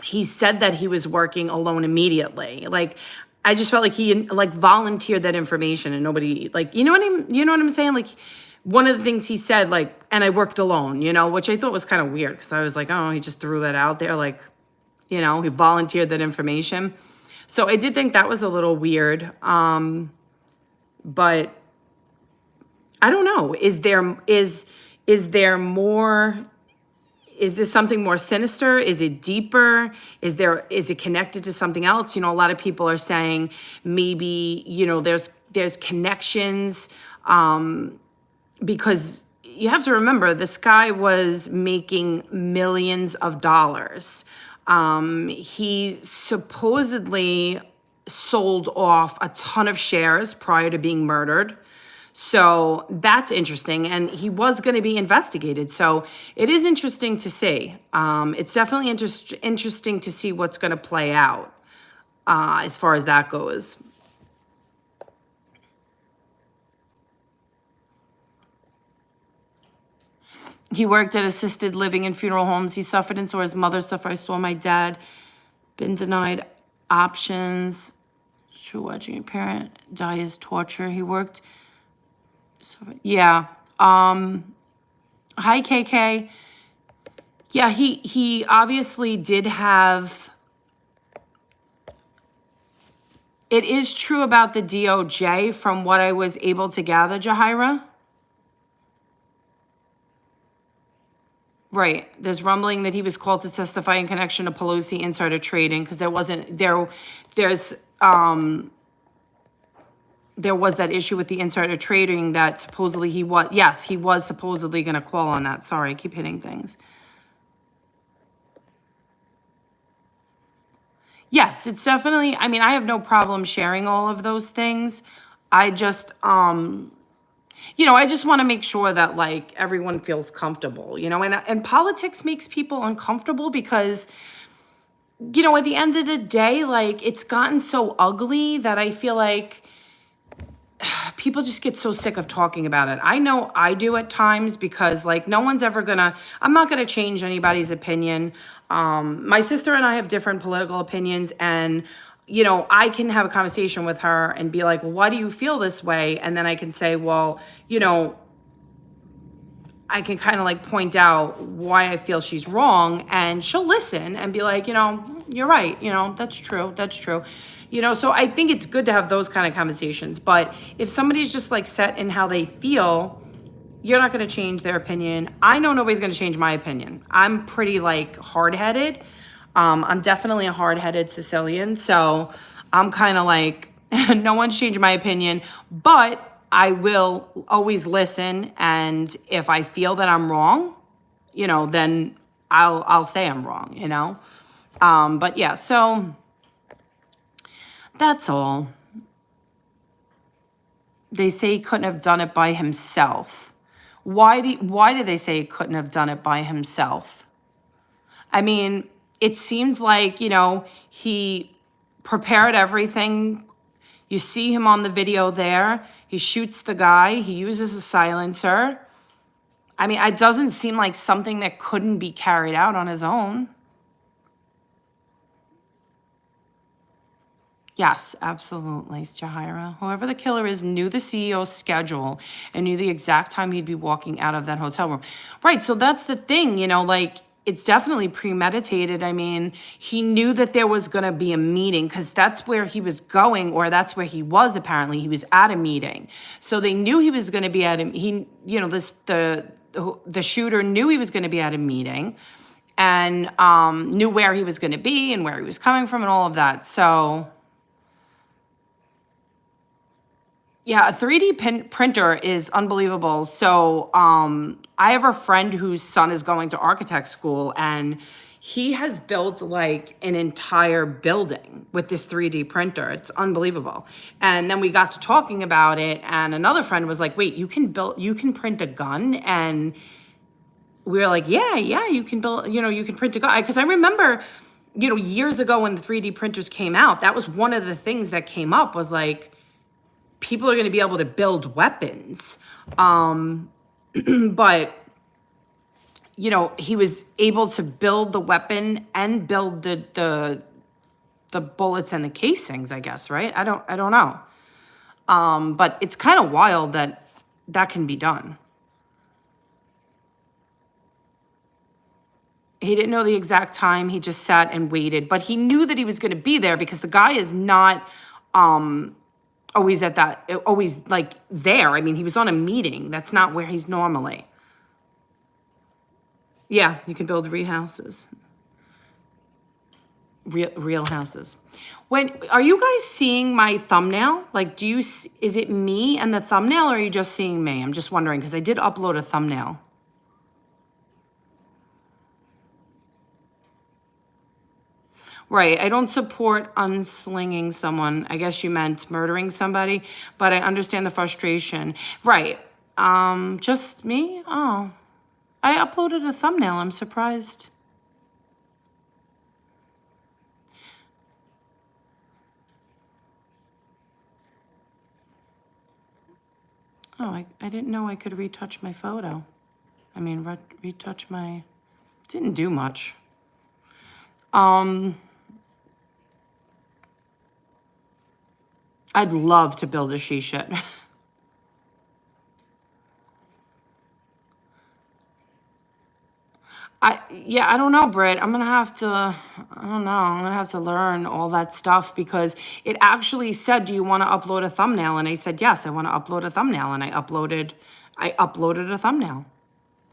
he said that he was working alone immediately. Like, I just felt like he like volunteered that information, and nobody, like, you know what I'm saying? Like, one of the things he said, like, and I worked alone, which I thought was kind of weird, because I was like, oh, he just threw that out there. Like, he volunteered that information. So I did think that was a little weird. But I don't know. Is there more? Is this something more sinister? Is it deeper? Is it connected to something else? A lot of people are saying maybe, there's connections, because you have to remember, this guy was making millions of dollars. He supposedly sold off a ton of shares prior to being murdered. So that's interesting. And he was going to be investigated. So it is interesting to see. It's definitely interesting to see what's going to play out as far as that goes. He worked at assisted living and funeral homes. He suffered and saw his mother suffer. I saw my dad been denied options. True, watching your parent die is torture. He worked. Yeah. Hi, KK. Yeah, he obviously did have. It is true about the DOJ, from what I was able to gather, Jahira. Right. There's rumbling that he was called to testify in connection to Pelosi insider trading, because there was that issue with the insider trading that supposedly he was supposedly going to call on that. Sorry, I keep hitting things. Yes, it's definitely, I mean, I have no problem sharing all of those things. I just, I just want to make sure that, like, everyone feels comfortable, and politics makes people uncomfortable because, at the end of the day, like, it's gotten so ugly that I feel like, people just get so sick of talking about it. I know I do at times because like no one's ever I'm not gonna change anybody's opinion. My sister and I have different political opinions, and I can have a conversation with her and be like, well, why do you feel this way? And then I can say, well, I can kind of like point out why I feel she's wrong, and she'll listen and be like, you're right. That's true. That's true. So I think it's good to have those kind of conversations. But if somebody's just like set in how they feel, you're not going to change their opinion. I know nobody's going to change my opinion. I'm pretty like hard-headed. I'm definitely a hard-headed Sicilian. So I'm kind of like, no one's changing my opinion, but I will always listen, and if I feel that I'm wrong, then I'll say I'm wrong, But yeah, so that's all. They say he couldn't have done it by himself. Why do they say he couldn't have done it by himself? I mean, it seems like, he prepared everything. You see him on the video there. He shoots the guy. He uses a silencer. I mean, it doesn't seem like something that couldn't be carried out on his own. Yes, absolutely, Jahira. Whoever the killer is knew the CEO's schedule and knew the exact time he'd be walking out of that hotel room. Right, so that's the thing, like, it's definitely premeditated. I mean, he knew that there was going to be a meeting because that's where he was going, or that's where he was apparently. He was at a meeting. So they knew he was going to be at a, the shooter knew he was going to be at a meeting, and knew where he was going to be and where he was coming from and all of that. So yeah, a 3D printer is unbelievable. So I have a friend whose son is going to architect school, and he has built like an entire building with this 3D printer. It's unbelievable. And then we got to talking about it, and another friend was like, wait, you can print a gun? And we were like, yeah, you can you can print a gun. Because I remember, years ago when the 3D printers came out, that was one of the things that came up, was like, people are going to be able to build weapons. But, he was able to build the weapon and build the bullets and the casings, I guess, right? I don't know. But it's kind of wild that can be done. He didn't know the exact time. He just sat and waited, but he knew that he was going to be there because the guy is not, always like there. I mean, he was on a meeting. That's not where he's normally. Yeah, you can build real houses. Real houses. Are you guys seeing my thumbnail? Like, is it me and the thumbnail, or are you just seeing me? I'm just wondering because I did upload a thumbnail. Right, I don't support unslinging someone. I guess you meant murdering somebody, but I understand the frustration. Right, just me? Oh, I uploaded a thumbnail. I'm surprised. Oh, I didn't know I could retouch my photo. I mean, retouch my, didn't do much. I'd love to build a she-shed. I don't know, Britt. I don't know. I'm gonna have to learn all that stuff because it actually said, do you want to upload a thumbnail? And I said, yes, I want to upload a thumbnail. And I uploaded a thumbnail.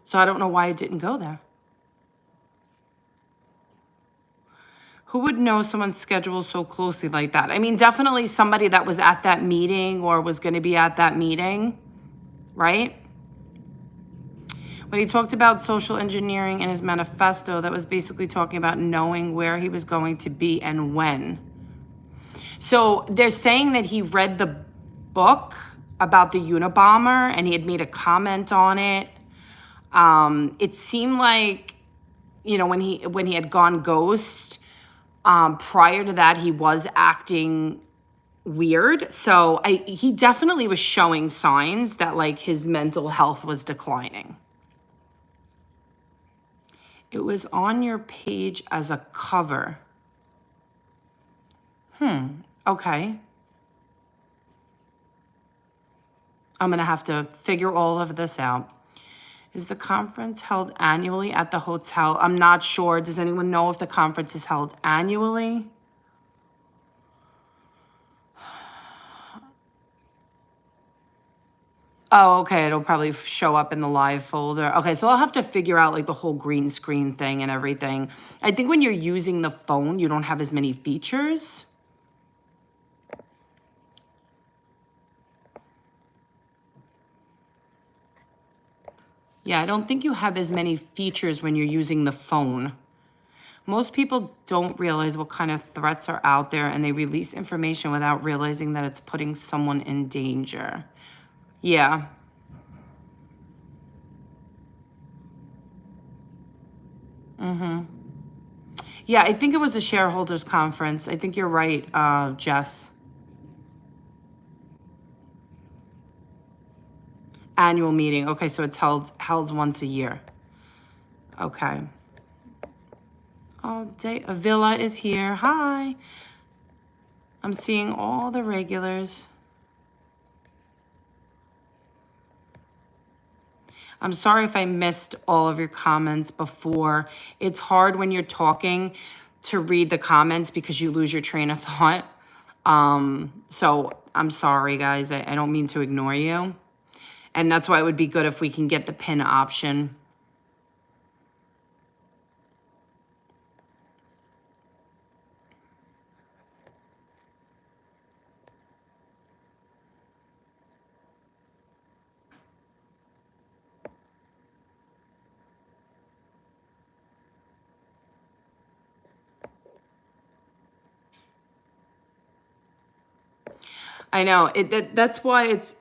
So I don't know why it didn't go there. Who would know someone's schedule so closely like that? I mean, definitely somebody that was at that meeting or was going to be at that meeting, right? When he talked about social engineering in his manifesto, that was basically talking about knowing where he was going to be and when. So they're saying that he read the book about the Unabomber and he had made a comment on it. It seemed like, when he had gone ghost, prior to that, he was acting weird. So he definitely was showing signs that like his mental health was declining. It was on your page as a cover. Okay. I'm going to have to figure all of this out. Is the conference held annually at the hotel? I'm not sure. Does anyone know if the conference is held annually? Oh, okay. It'll probably show up in the live folder. Okay, so I'll have to figure out like the whole green screen thing and everything. I think when you're using the phone, you don't have as many features. Yeah, I don't think you have as many features when you're using the phone. Most people don't realize what kind of threats are out there, and they release information without realizing that it's putting someone in danger. Yeah. Yeah, I think it was a shareholders conference. I think you're right, Jess. Annual meeting. Okay, so it's held once a year. Okay. Oh, Villa is here. Hi. I'm seeing all the regulars. I'm sorry if I missed all of your comments before. It's hard when you're talking to read the comments because you lose your train of thought. So I'm sorry, guys. I don't mean to ignore you. And that's why it would be good if we can get the pin option. I know that's why it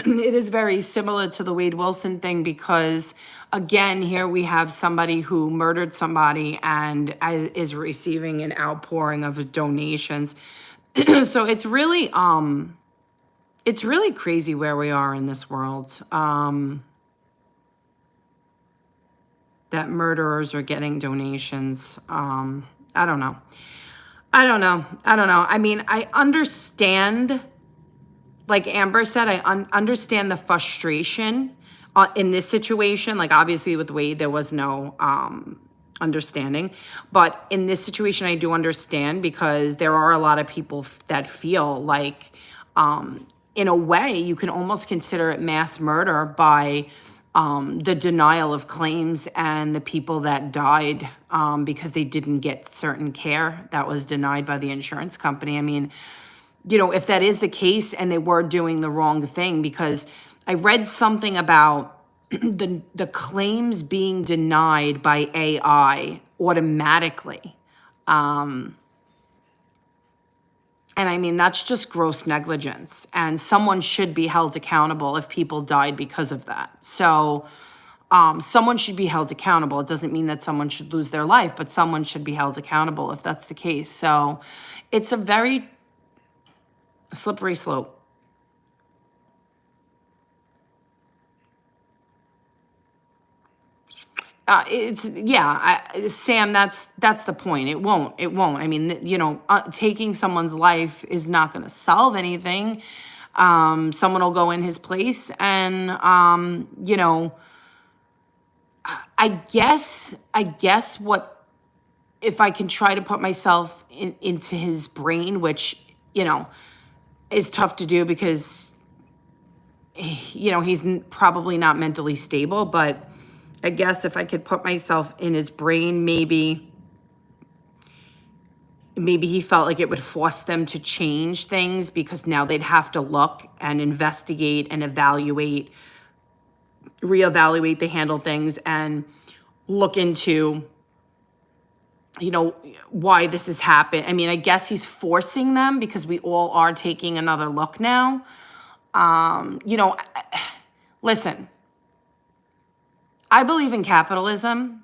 is very similar to the Wade Wilson thing, because again, here we have somebody who murdered somebody and is receiving an outpouring of donations. So it's really crazy where we are in this world. That murderers are getting donations. I don't know. I mean, I understand. Like Amber said, I understand the frustration in this situation. Like obviously with Wade, there was no understanding. But in this situation, I do understand, because there are a lot of people that feel like, in a way, you can almost consider it mass murder by the denial of claims and the people that died because they didn't get certain care that was denied by the insurance company. I mean, you know, if that is the case and they were doing the wrong thing, because I read something about the claims being denied by AI automatically. And I mean, that's just gross negligence, and someone should be held accountable if people died because of that. So someone should be held accountable. It doesn't mean that someone should lose their life, but someone should be held accountable if that's the case. So it's a very slippery slope. Sam, that's the point. It won't. I mean, you know, taking someone's life is not going to solve anything. Someone will go in his place, and you know, I guess what, if I can try to put myself into his brain, which, you know, is tough to do because, you know, he's probably not mentally stable, but I guess if I could put myself in his brain, maybe he felt like it would force them to change things, because now they'd have to look and investigate and reevaluate the handle things and look into, you know, why this has happened. I mean, I guess he's forcing them because we all are taking another look now. You know, listen, I believe in capitalism,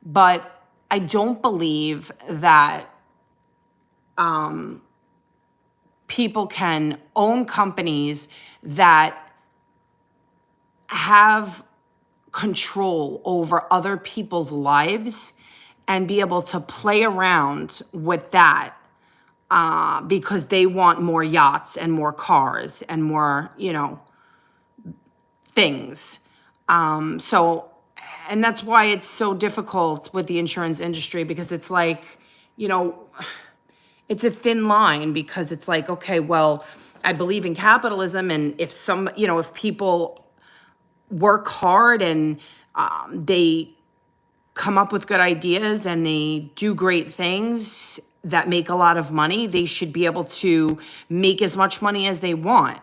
but I don't believe that people can own companies that have control over other people's lives and be able to play around with that because they want more yachts and more cars and more, things. So, and that's why it's so difficult with the insurance industry, because it's like, it's a thin line, because it's like, okay, well, I believe in capitalism, and if people work hard and they come up with good ideas and they do great things that make a lot of money, they should be able to make as much money as they want.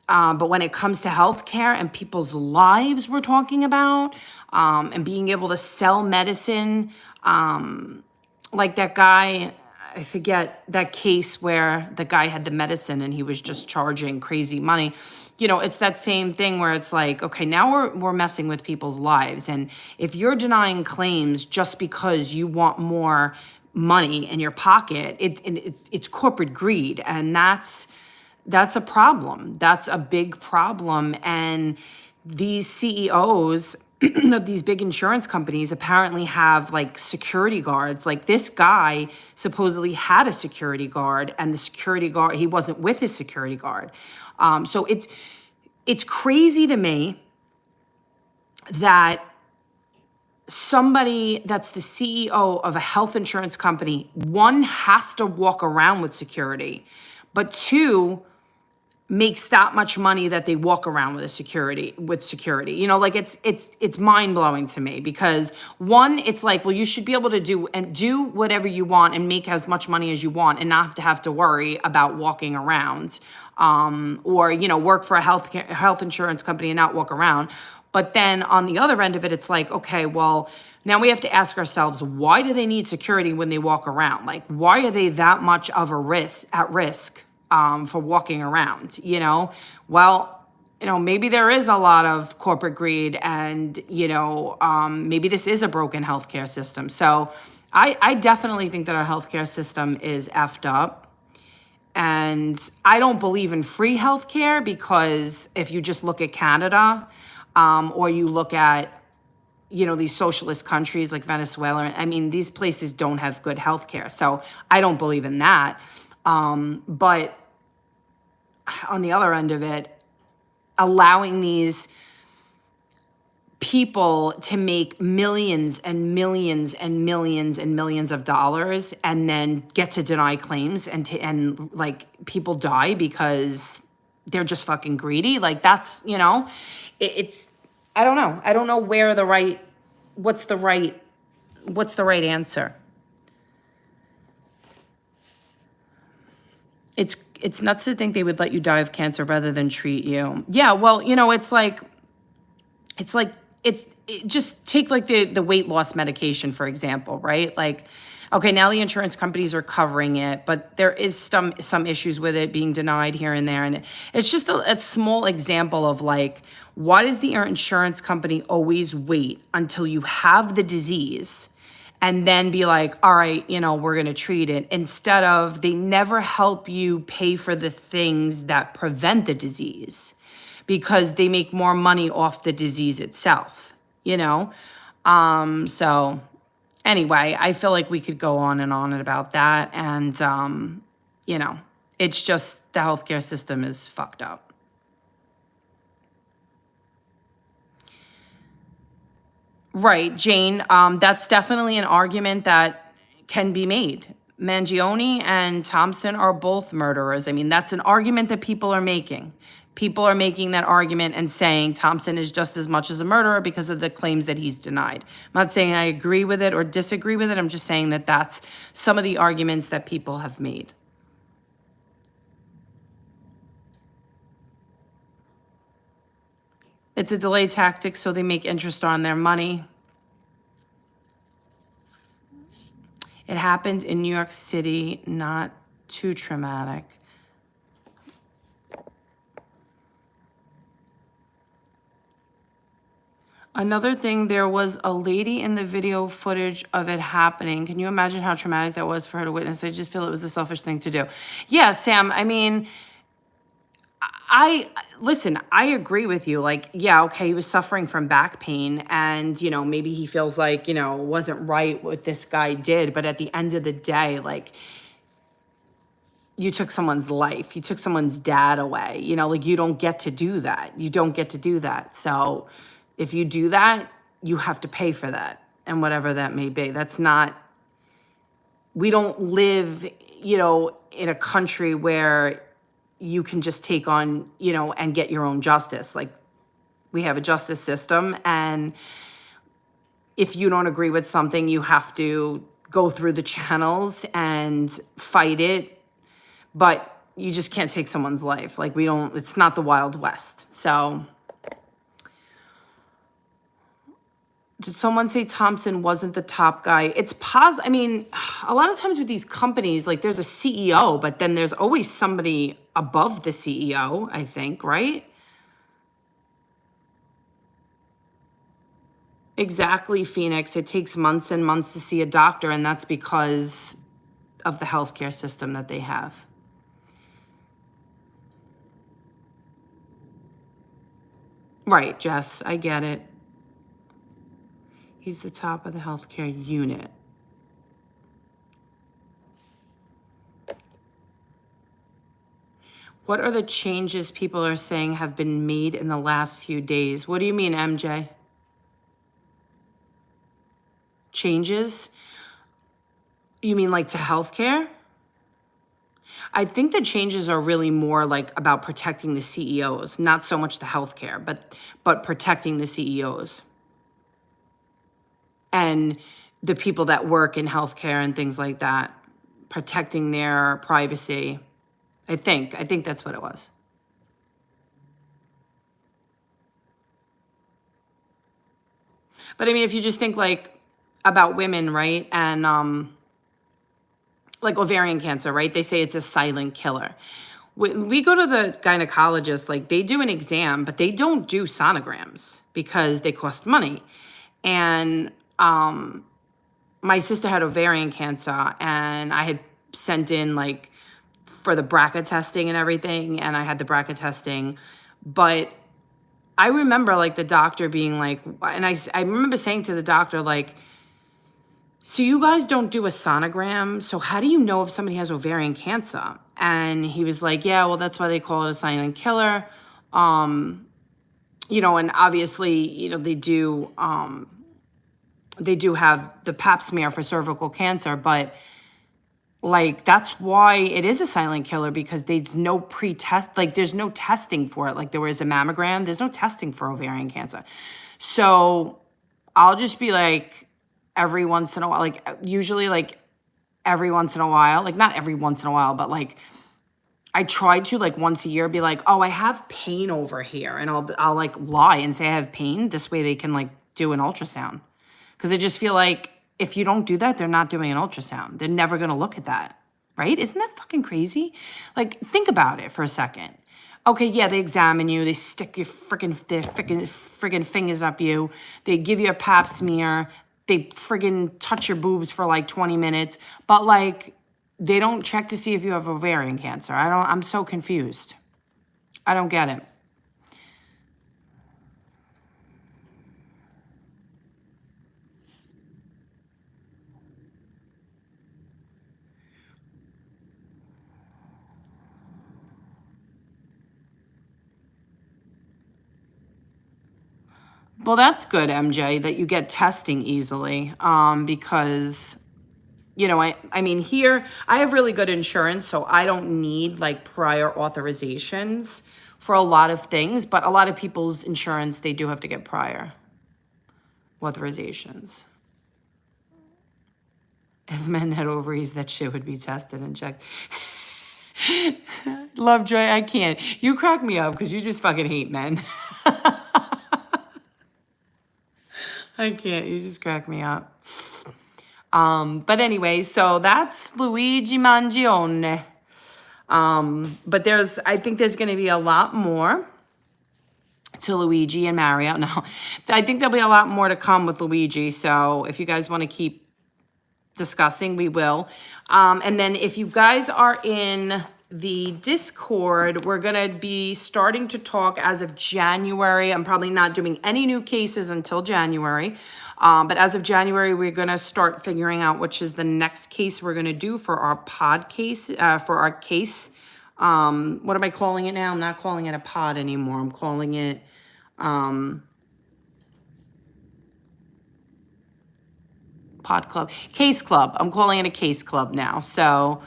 But when it comes to healthcare and people's lives, we're talking about, and being able to sell medicine, like that guy, I forget that case where the guy had the medicine and he was just charging crazy money. It's that same thing where it's like, okay, now we're messing with people's lives. And if you're denying claims just because you want more money in your pocket, it's corporate greed. And that's a problem. That's a big problem. And these CEOs of these big insurance companies apparently have like security guards. Like this guy supposedly had a security guard, and the security guard, he wasn't with his security guard. So it's crazy to me that somebody that's the CEO of a health insurance company, one, has to walk around with security, but two, makes that much money that they walk around with security. Like it's mind-blowing to me, because one, it's like, well, you should be able to do whatever you want and make as much money as you want and not have to worry about walking around, or work for a health insurance company and not walk around. But then on the other end of it, it's like, okay, well, now we have to ask ourselves, why do they need security when they walk around? Like, why are they that much of a risk for walking around? Well, maybe there is a lot of corporate greed, and maybe this is a broken healthcare system. So I definitely think that our healthcare system is effed up. And I don't believe in free healthcare, because if you just look at Canada, or you look at these socialist countries like Venezuela, I mean, these places don't have good healthcare. So I don't believe in that. But on the other end of it, allowing these people to make millions and millions and millions and millions of dollars and then get to deny claims, and like people die because they're just fucking greedy. Like that's, it's, I don't know. I don't know what's the right answer. It's nuts to think they would let you die of cancer rather than treat you. Yeah, well, just take like the weight loss medication, for example, right? Like, okay, now the insurance companies are covering it, but there is some issues with it being denied here and there. And it's just a small example of like, why does the insurance company always wait until you have the disease and then be like, all right, we're going to treat it, instead of they never help you pay for the things that prevent the disease, because they make more money off the disease itself, So anyway, I feel like we could go on and on about that. And, it's just the healthcare system is fucked up. Right, Jane. That's definitely an argument that can be made. Mangione and Thompson are both murderers. I mean, that's an argument that people are making. People are making that argument and saying Thompson is just as much as a murderer because of the claims that he's denied. I'm not saying I agree with it or disagree with it. I'm just saying that that's some of the arguments that people have made. It's a delay tactic, so they make interest on their money. It happened in New York City, not too traumatic. Another thing, there was a lady in the video footage of it happening. Can you imagine how traumatic that was for her to witness? I just feel it was a selfish thing to do. Yeah, Sam, I mean, listen, I agree with you. Like, yeah, okay, he was suffering from back pain and, maybe he feels like, it wasn't right what this guy did. But at the end of the day, like, you took someone's life, you took someone's dad away, like you don't get to do that. You don't get to do that. So if you do that, you have to pay for that and whatever that may be. That's not, we don't live, in a country where you can just take on, and get your own justice. Like, we have a justice system, and if you don't agree with something, you have to go through the channels and fight it. But you just can't take someone's life. Like, it's not the Wild West. So, did someone say Thompson wasn't the top guy? It's I mean, a lot of times with these companies, like, there's a CEO, but then there's always somebody above the CEO, I think, right? Exactly, Phoenix. It takes months and months to see a doctor, and that's because of the healthcare system that they have. Right, Jess, I get it. He's the top of the healthcare unit. What are the changes people are saying have been made in the last few days? What do you mean, MJ? Changes? You mean like to healthcare? I think the changes are really more like about protecting the CEOs, not so much the healthcare, but protecting the CEOs and the people that work in healthcare and things like that, protecting their privacy. I think that's what it was. But I mean, if you just think like about women, right? And like ovarian cancer, right? They say it's a silent killer. When we go to the gynecologist, like they do an exam, but they don't do sonograms because they cost money. And my sister had ovarian cancer, and I had sent in like for the BRCA testing and everything, and I had the BRCA testing. But I remember like the doctor being like, and I remember saying to the doctor, like, so you guys don't do a sonogram, so how do you know if somebody has ovarian cancer? And he was like, yeah, well, that's why they call it a silent killer. And obviously, they do have the pap smear for cervical cancer, but like, that's why it is a silent killer, because there's no pre-test, like there's no testing for it. Like there was a mammogram, there's no testing for ovarian cancer. So I'll just be like, every once in a while, like usually like every once in a while, like not every once in a while, but like I try to like once a year be like, oh, I have pain over here. And I'll like lie and say I have pain. This way they can like do an ultrasound. Because I just feel like if you don't do that, they're not doing an ultrasound. They're never going to look at that. Right? Isn't that fucking crazy? Like, think about it for a second. Okay, yeah, they examine you. They stick their friggin' fingers up you. They give you a pap smear. They friggin' touch your boobs for like 20 minutes. But like, they don't check to see if you have ovarian cancer. I'm so confused. I don't get it. Well, that's good, MJ, that you get testing easily, because, I mean, here, I have really good insurance, so I don't need, like, prior authorizations for a lot of things, but a lot of people's insurance, they do have to get prior authorizations. If men had ovaries, that shit would be tested and checked. Lovejoy, I can't. You crack me up because you just fucking hate men. I can't. You just crack me up. But anyway, so that's Luigi Mangione. But I think there's going to be a lot more to Luigi and Mario. No, I think there'll be a lot more to come with Luigi. So if you guys want to keep discussing, we will. And then if you guys are in the Discord, we're going to be starting to talk as of January. I'm probably not doing any new cases until January. But as of January, we're going to start figuring out which is the next case we're going to do for our pod case, for our case. What am I calling it now? I'm not calling it a pod anymore. I'm calling it, pod club, case club. I'm calling it a case club now. So,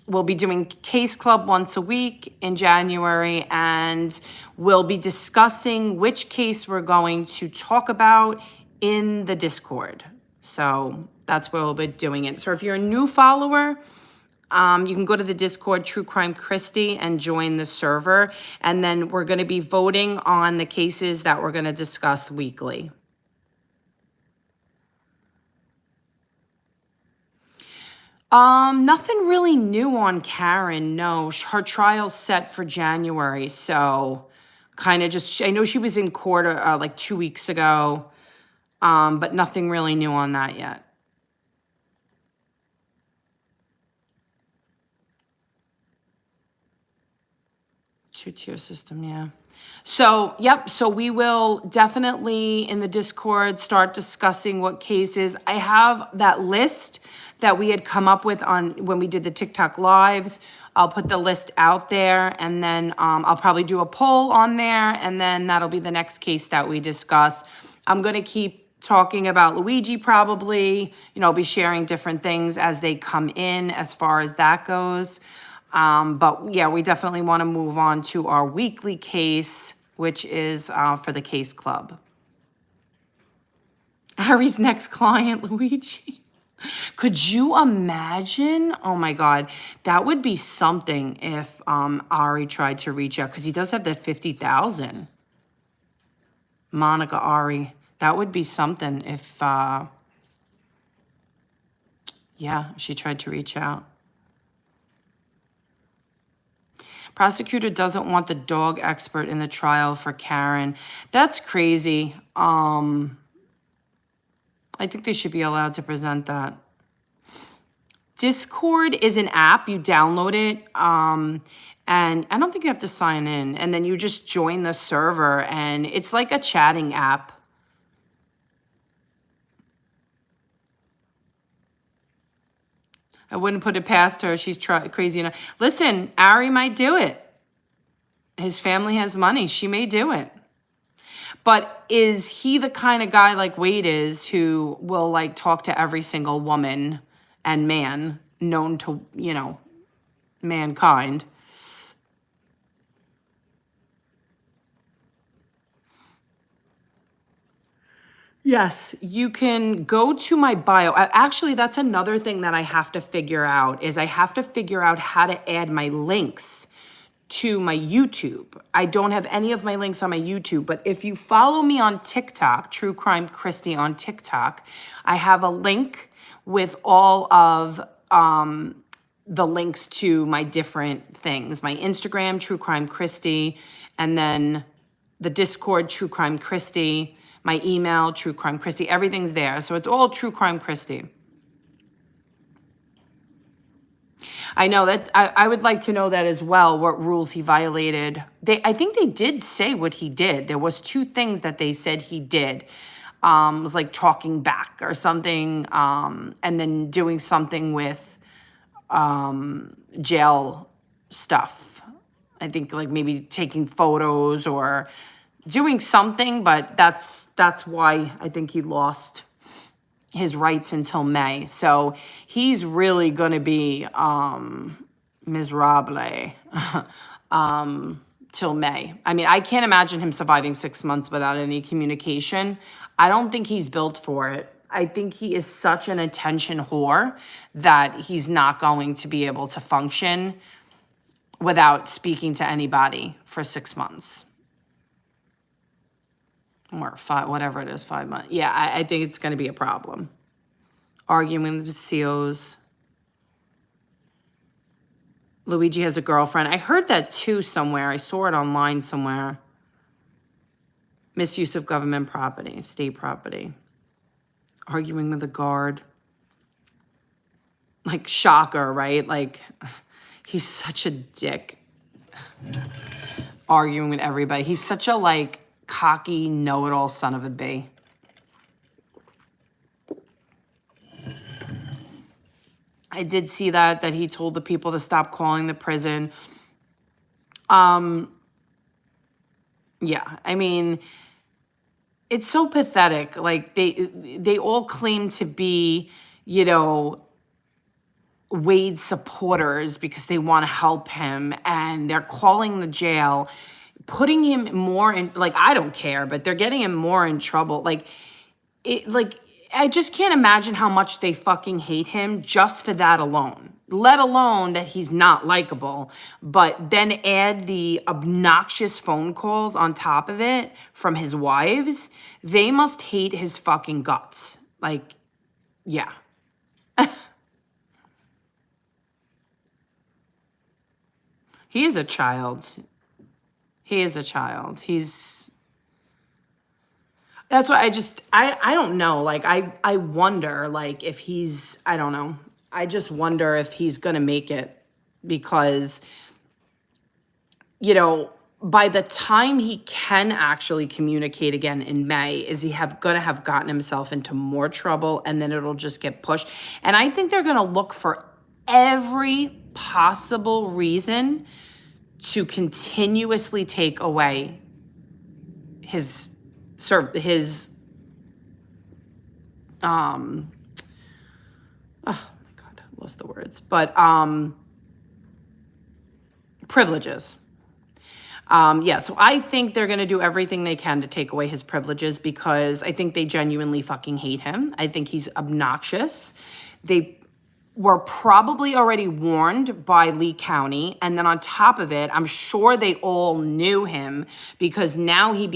we'll be doing case club once a week in January, and we'll be discussing which case we're going to talk about in the Discord. So that's where we'll be doing it. So if you're a new follower, you can go to the Discord, True Crime Christie, and join the server. And then we're going to be voting on the cases that we're going to discuss weekly. Nothing really new on Karen. No, her trial's set for January. So kind of just, I know she was in court like 2 weeks ago, but nothing really new on that yet. Two-tier system, yeah. So, yep, so we will definitely in the Discord start discussing what cases. I have that list that we had come up with on when we did the TikTok lives. I'll put the list out there, and then I'll probably do a poll on there, and then that'll be the next case that we discuss. I'm going to keep talking about Luigi probably. You know, I'll be sharing different things as they come in as far as that goes. But yeah, we definitely want to move on to our weekly case, which is for the case club. Ari's next client, Luigi. Could you imagine? Oh my God, that would be something if Ari tried to reach out, because he does have that 50,000. Monica Ari, that would be something if, yeah, she tried to reach out. Prosecutor doesn't want the dog expert in the trial for Karen. That's crazy. I think they should be allowed to present that. Discord is an app. You download it, and I don't think you have to sign in. And then you just join the server, and it's like a chatting app. I wouldn't put it past her. She's crazy enough. Listen, Ari might do it. His family has money. She may do it. But is he the kind of guy like Wade is, who will like talk to every single woman and man known to, you know, mankind? Yes, you can go to my bio. Actually, that's another thing that I have to figure out, is I have to figure out how to add my links to my YouTube. I don't have any of my links on my YouTube, but if you follow me on TikTok, True Crime Christie on TikTok, I have a link with all of the links to my different things. My Instagram, True Crime Christie, and then the Discord, True Crime Christie, my email, True Crime Christie, everything's there. So it's all True Crime Christie. I know that I would like to know that as well, what rules he violated. I think they did say what he did. There was 2 things that they said he did. It was like talking back or something, and then doing something with jail stuff. I think like maybe taking photos or doing something, but that's why I think he lost his rights until May. So he's really going to be miserable till May. I mean, I can't imagine him surviving 6 months without any communication. I don't think he's built for it. I think he is such an attention whore that he's not going to be able to function without speaking to anybody for 6 months. Or 5, whatever it is, 5 months. Yeah, I think it's going to be a problem. Arguing with COs. Luigi has a girlfriend. I heard that too somewhere. I saw it online somewhere. Misuse of government property, state property. Arguing with a guard. Like, shocker, right? Like, he's such a dick. Arguing with everybody. He's such a, like, cocky, know-it-all son of a b. I did see that he told the people to stop calling the prison. Yeah, I mean, it's so pathetic. Like, they all claim to be, you know, Wade's supporters because they want to help him, and they're calling the jail, putting him more in, like, I don't care, but they're getting him more in trouble. Like, I just can't imagine how much they fucking hate him just for that alone, let alone that he's not likable. But then add the obnoxious phone calls on top of it from his wives. They must hate his fucking guts. Like, yeah. He is a child. He is a child. That's why I don't know. Like, I wonder, like, if he's, I don't know. I just wonder if he's going to make it because, you know, by the time he can actually communicate again in May, is he going to have gotten himself into more trouble, and then it'll just get pushed. And I think they're going to look for every possible reason to continuously take away his oh my God, I lost the words, but privileges. Yeah, so I think they're going to do everything they can to take away his privileges because I think they genuinely fucking hate him. I think he's obnoxious. They were probably already warned by Lee County. And then on top of it, I'm sure they all knew him because now he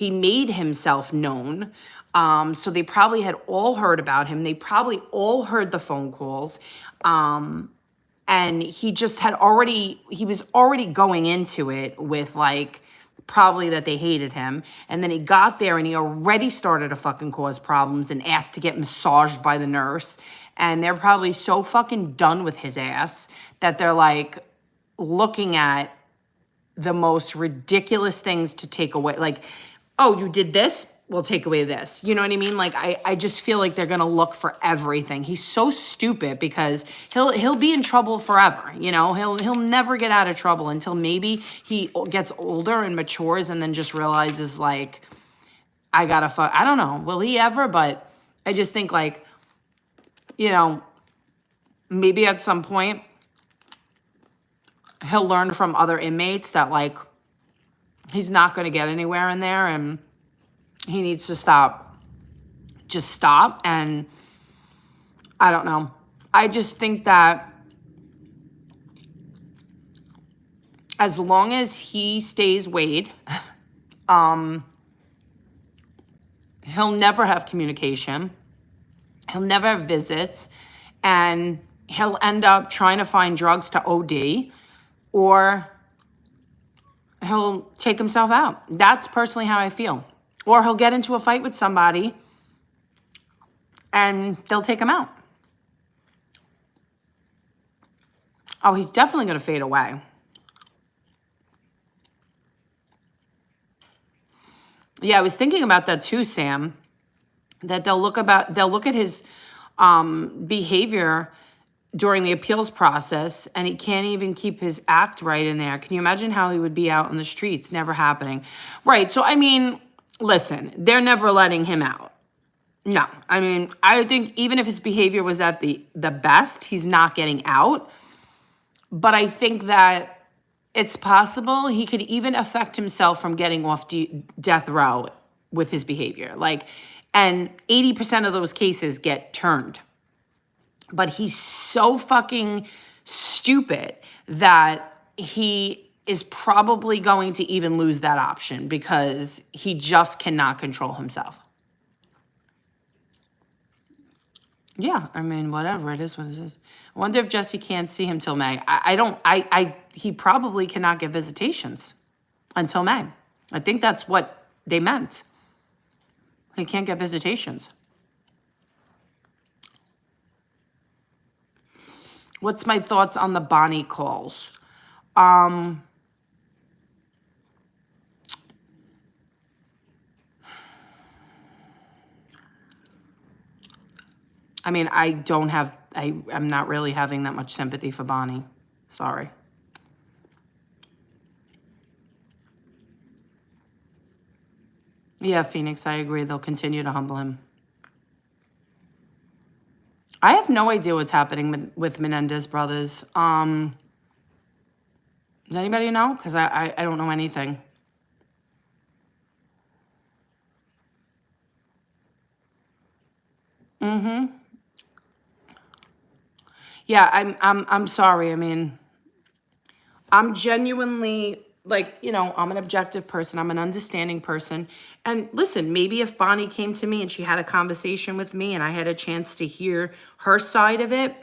made himself known. So they probably had all heard about him. They probably all heard the phone calls. And he was already going into it with, like, probably that they hated him. And then he got there and he already started to fucking cause problems and asked to get massaged by the nurse. And they're probably so fucking done with his ass that they're, like, looking at the most ridiculous things to take away. Like, oh, you did this? We'll take away this. You know what I mean? Like, I just feel like they're going to look for everything. He's so stupid because he'll be in trouble forever. You know, he'll never get out of trouble until maybe he gets older and matures and then just realizes, like, I don't know. Will he ever? But I just think, like, you know, maybe at some point he'll learn from other inmates that, like, he's not going to get anywhere in there and he needs to stop. Just stop. And I don't know. I just think that as long as he stays Wade, he'll never have communication. He'll never have visits, and he'll end up trying to find drugs to OD, or he'll take himself out. That's personally how I feel. Or he'll get into a fight with somebody, and they'll take him out. Oh, he's definitely going to fade away. Yeah, I was thinking about that too, Sam. That they'll look at his behavior during the appeals process, and he can't even keep his act right in there. Can you imagine how he would be out in the streets? Never happening. Right. So, I mean, listen, they're never letting him out. No. I mean, I think even if his behavior was at the best, he's not getting out. But I think that it's possible he could even affect himself from getting off death row with his behavior. Like, and 80% of those cases get turned. But he's so fucking stupid that he is probably going to even lose that option because he just cannot control himself. Yeah, I mean, whatever, it is what it is. I wonder if Jesse can't see him till May. He probably cannot get visitations until May. I think that's what they meant. He can't get visitations. What's my thoughts on the Bonnie calls? I mean, I'm not really having that much sympathy for Bonnie. Sorry. Yeah, Phoenix, I agree. They'll continue to humble him. I have no idea what's happening with Menendez brothers. Does anybody know? Because I don't know anything. Yeah, I'm sorry. I mean, I'm genuinely, like, I'm an objective person. I'm an understanding person. And listen, maybe if Bonnie came to me and she had a conversation with me and I had a chance to hear her side of it,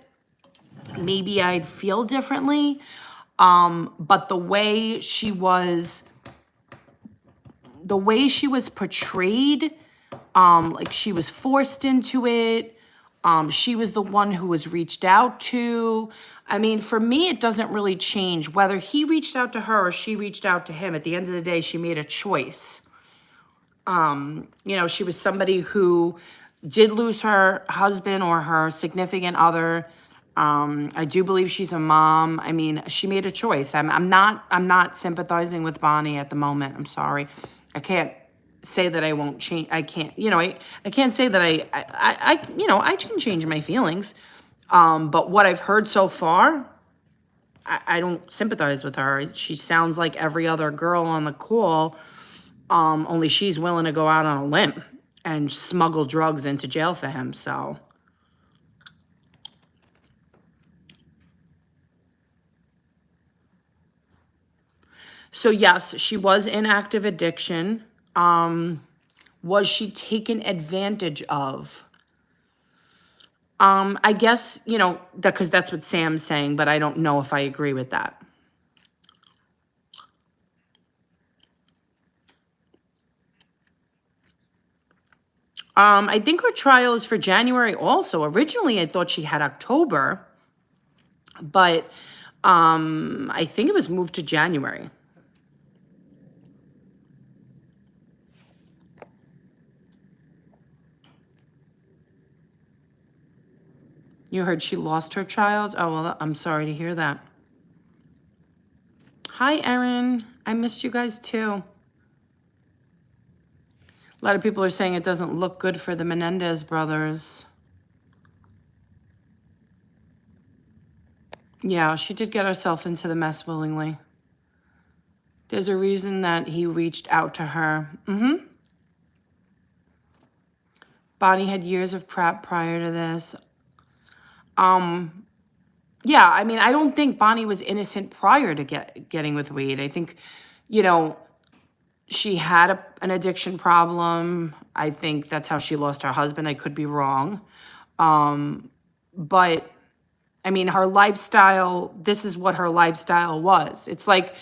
maybe I'd feel differently. But the way she was portrayed, like she was forced into it. She was the one who was reached out to. I mean, for me, it doesn't really change whether he reached out to her or she reached out to him. At the end of the day, she made a choice. She was somebody who did lose her husband or her significant other. I do believe she's a mom. I mean, she made a choice. I'm not sympathizing with Bonnie at the moment. I'm sorry. I can't say that I won't change. I can't, I can't say that I can change my feelings. But what I've heard so far, I don't sympathize with her. She sounds like every other girl on the call, only she's willing to go out on a limb and smuggle drugs into jail for him, so. So yes, she was in active addiction. Was she taken advantage of? I guess, because that's what Sam's saying, but I don't know if I agree with that. I think her trial is for January also. Originally, I thought she had October, but I think it was moved to January. You heard she lost her child? Oh, well, I'm sorry to hear that. Hi, Erin. I missed you guys too. A lot of people are saying it doesn't look good for the Menendez brothers. Yeah, she did get herself into the mess willingly. There's a reason that he reached out to her. Bonnie had years of crap prior to this. Yeah, I mean, I don't think Bonnie was innocent prior to getting with Wade. I think, she had an addiction problem. I think that's how she lost her husband. I could be wrong. But, I mean, her lifestyle, this is what her lifestyle was. It's like,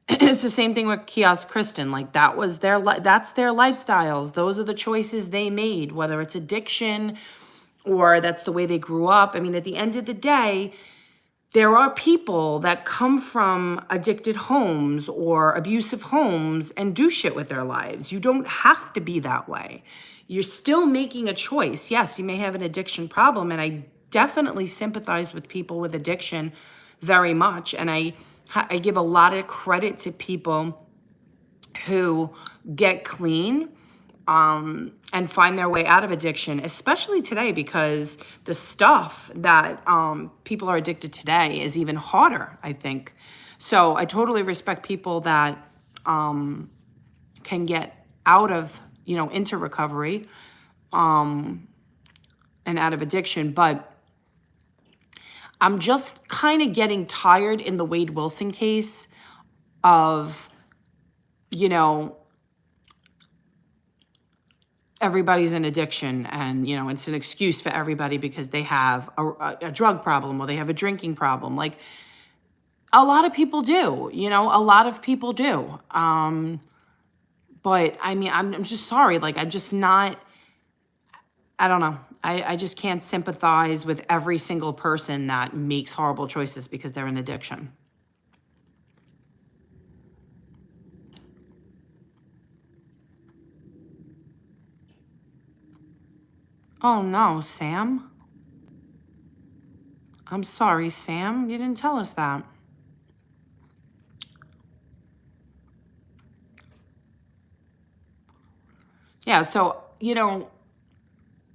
it's the same thing with Kiosk Kristen. Like, that's their lifestyles. Those are the choices they made, whether it's addiction or that's the way they grew up. I mean, at the end of the day, there are people that come from addicted homes or abusive homes and do shit with their lives. You don't have to be that way. You're still making a choice. Yes, you may have an addiction problem, and I definitely sympathize with people with addiction very much. And I give a lot of credit to people who get clean and find their way out of addiction, especially today, because the stuff that people are addicted today is even harder, I think. So I totally respect people that can get out of, into recovery and out of addiction. But I'm just kind of getting tired in the Wade Wilson case of, everybody's in addiction and, it's an excuse for everybody because they have a drug problem or they have a drinking problem. Like, a lot of people do, a lot of people do. But I mean, I'm just sorry. Like, I'm just not, I don't know. I just can't sympathize with every single person that makes horrible choices because they're in addiction. Oh no, Sam. I'm sorry, Sam. You didn't tell us that. Yeah, so,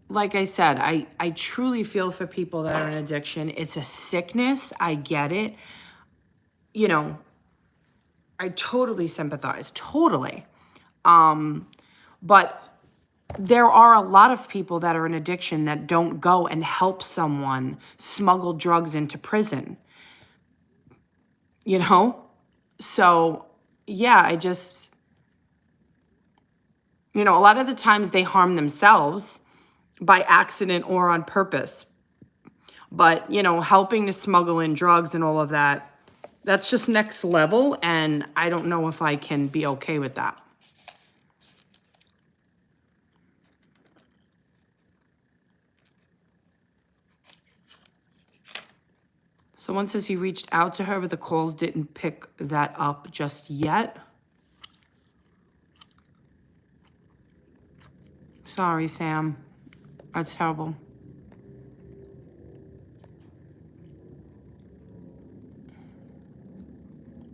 like I said, I truly feel for people that are in addiction. It's a sickness. I get it. I totally sympathize. Totally. But there are a lot of people that are in addiction that don't go and help someone smuggle drugs into prison. So yeah, a lot of the times they harm themselves by accident or on purpose. But, helping to smuggle in drugs and all of that, that's just next level. And I don't know if I can be okay with that. Someone says he reached out to her, but the calls didn't pick that up just yet. Sorry, Sam. That's terrible.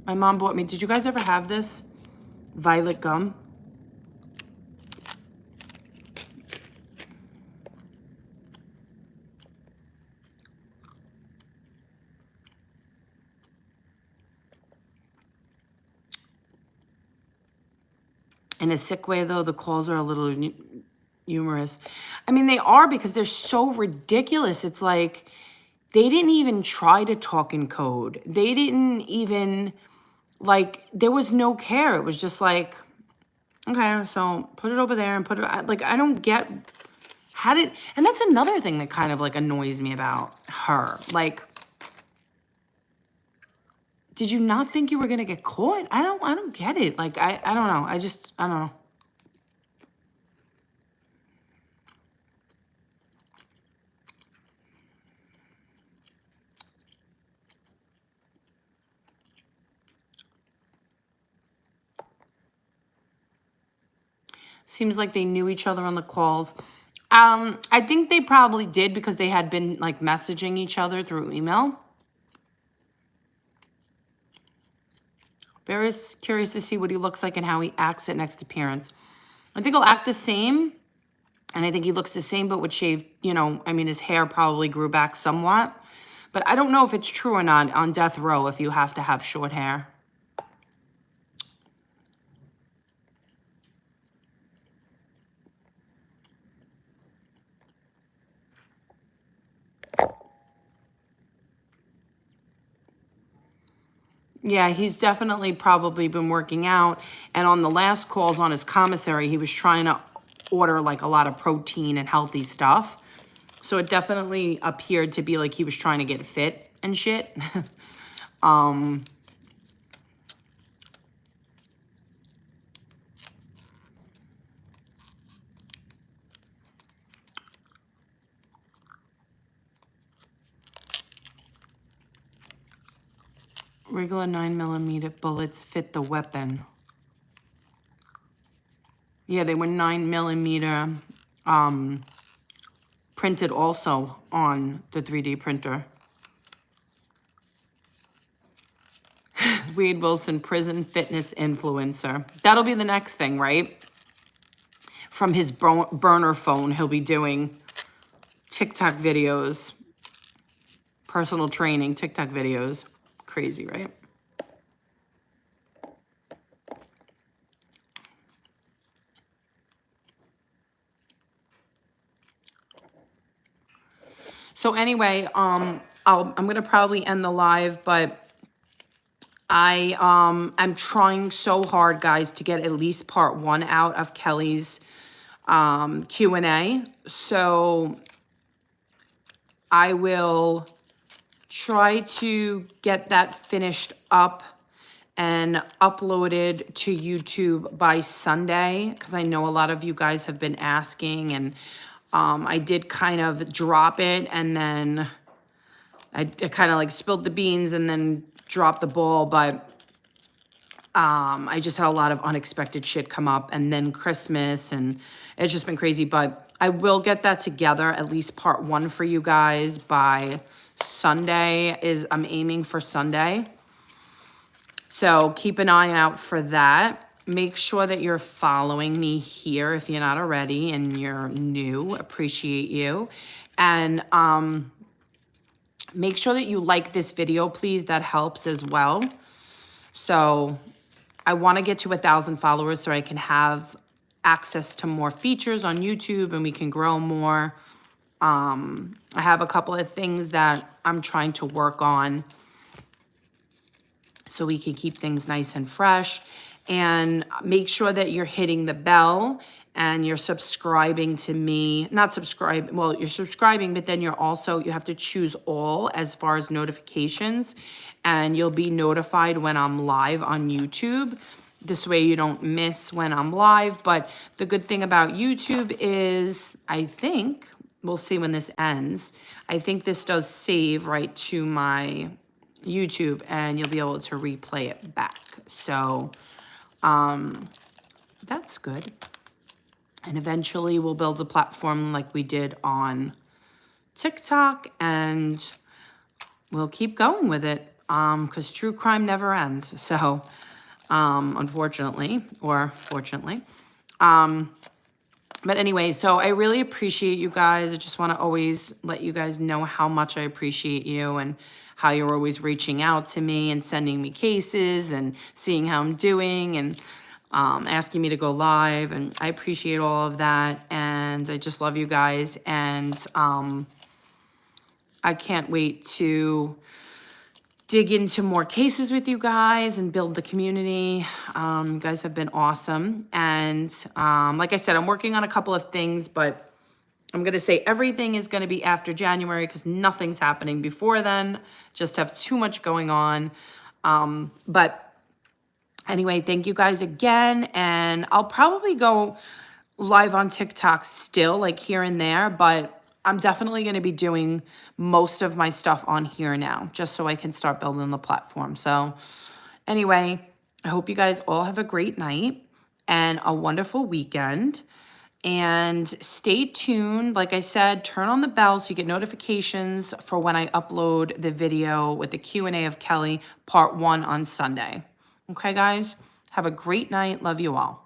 My mom bought me, did you guys ever have this? Violet gum. In a sick way, though, the calls are a little humorous. I mean, they are because they're so ridiculous. It's like they didn't even try to talk in code. They didn't even, there was no care. It was just like, okay, so put it over there and put it, I don't get, and that's another thing that kind of annoys me about her. Did you not think you were going to get caught? I don't get it. I don't know. I don't know. Seems like they knew each other on the calls. I think they probably did because they had been messaging each other through email. Very curious to see what he looks like and how he acts at next appearance. I think he'll act the same. And I think he looks the same, but with shaved, his hair probably grew back somewhat. But I don't know if it's true or not on death row if you have to have short hair. Yeah, he's definitely probably been working out. And on the last calls on his commissary, he was trying to order a lot of protein and healthy stuff. So it definitely appeared to be like he was trying to get fit and shit. Regular 9mm bullets fit the weapon. Yeah, they were 9mm printed also on the 3D printer. Wade Wilson, prison fitness influencer. That'll be the next thing, right? From his burner phone, he'll be doing TikTok videos, personal training, TikTok videos. Crazy, right? So anyway, I'm gonna probably end the live, but I'm trying so hard, guys, to get at least part 1 out of Kelly's Q&A. So I will try to get that finished up and uploaded to YouTube by Sunday, because I know a lot of you guys have been asking, and I did kind of drop it, and then I kind of like spilled the beans and then dropped the ball, but I just had a lot of unexpected shit come up, and then Christmas, and it's just been crazy. But I will get that together, at least part 1 for you guys by Sunday. I'm aiming for Sunday. So keep an eye out for that. Make sure that you're following me here if you're not already and you're new. Appreciate you. And make sure that you like this video, please. That helps as well. So I want to get to 1,000 followers so I can have access to more features on YouTube and we can grow more. I have a couple of things that I'm trying to work on so we can keep things nice and fresh. And make sure that you're hitting the bell and you're subscribing to me. Not subscribe, well, you're subscribing, but then you have to choose all as far as notifications, and you'll be notified when I'm live on YouTube. This way you don't miss when I'm live. But the good thing about YouTube is, I think, we'll see when this ends, I think this does save right to my YouTube, and you'll be able to replay it back. So that's good. And eventually we'll build a platform like we did on TikTok, and we'll keep going with it, because true crime never ends. So unfortunately, or fortunately. But anyway, so I really appreciate you guys. I just want to always let you guys know how much I appreciate you, and how you're always reaching out to me and sending me cases and seeing how I'm doing, and asking me to go live. And I appreciate all of that. And I just love you guys. And I can't wait to dig into more cases with you guys and build the community. You guys have been awesome. And like I said, I'm working on a couple of things, but I'm going to say everything is going to be after January because nothing's happening before then. Just have too much going on. But anyway, thank you guys again. And I'll probably go live on TikTok still, like here and there, but I'm definitely going to be doing most of my stuff on here now, just so I can start building the platform. So anyway, I hope you guys all have a great night and a wonderful weekend. And stay tuned. Like I said, turn on the bell so you get notifications for when I upload the video with the Q&A of Kelly, part 1 on Sunday. Okay, guys? Have a great night. Love you all.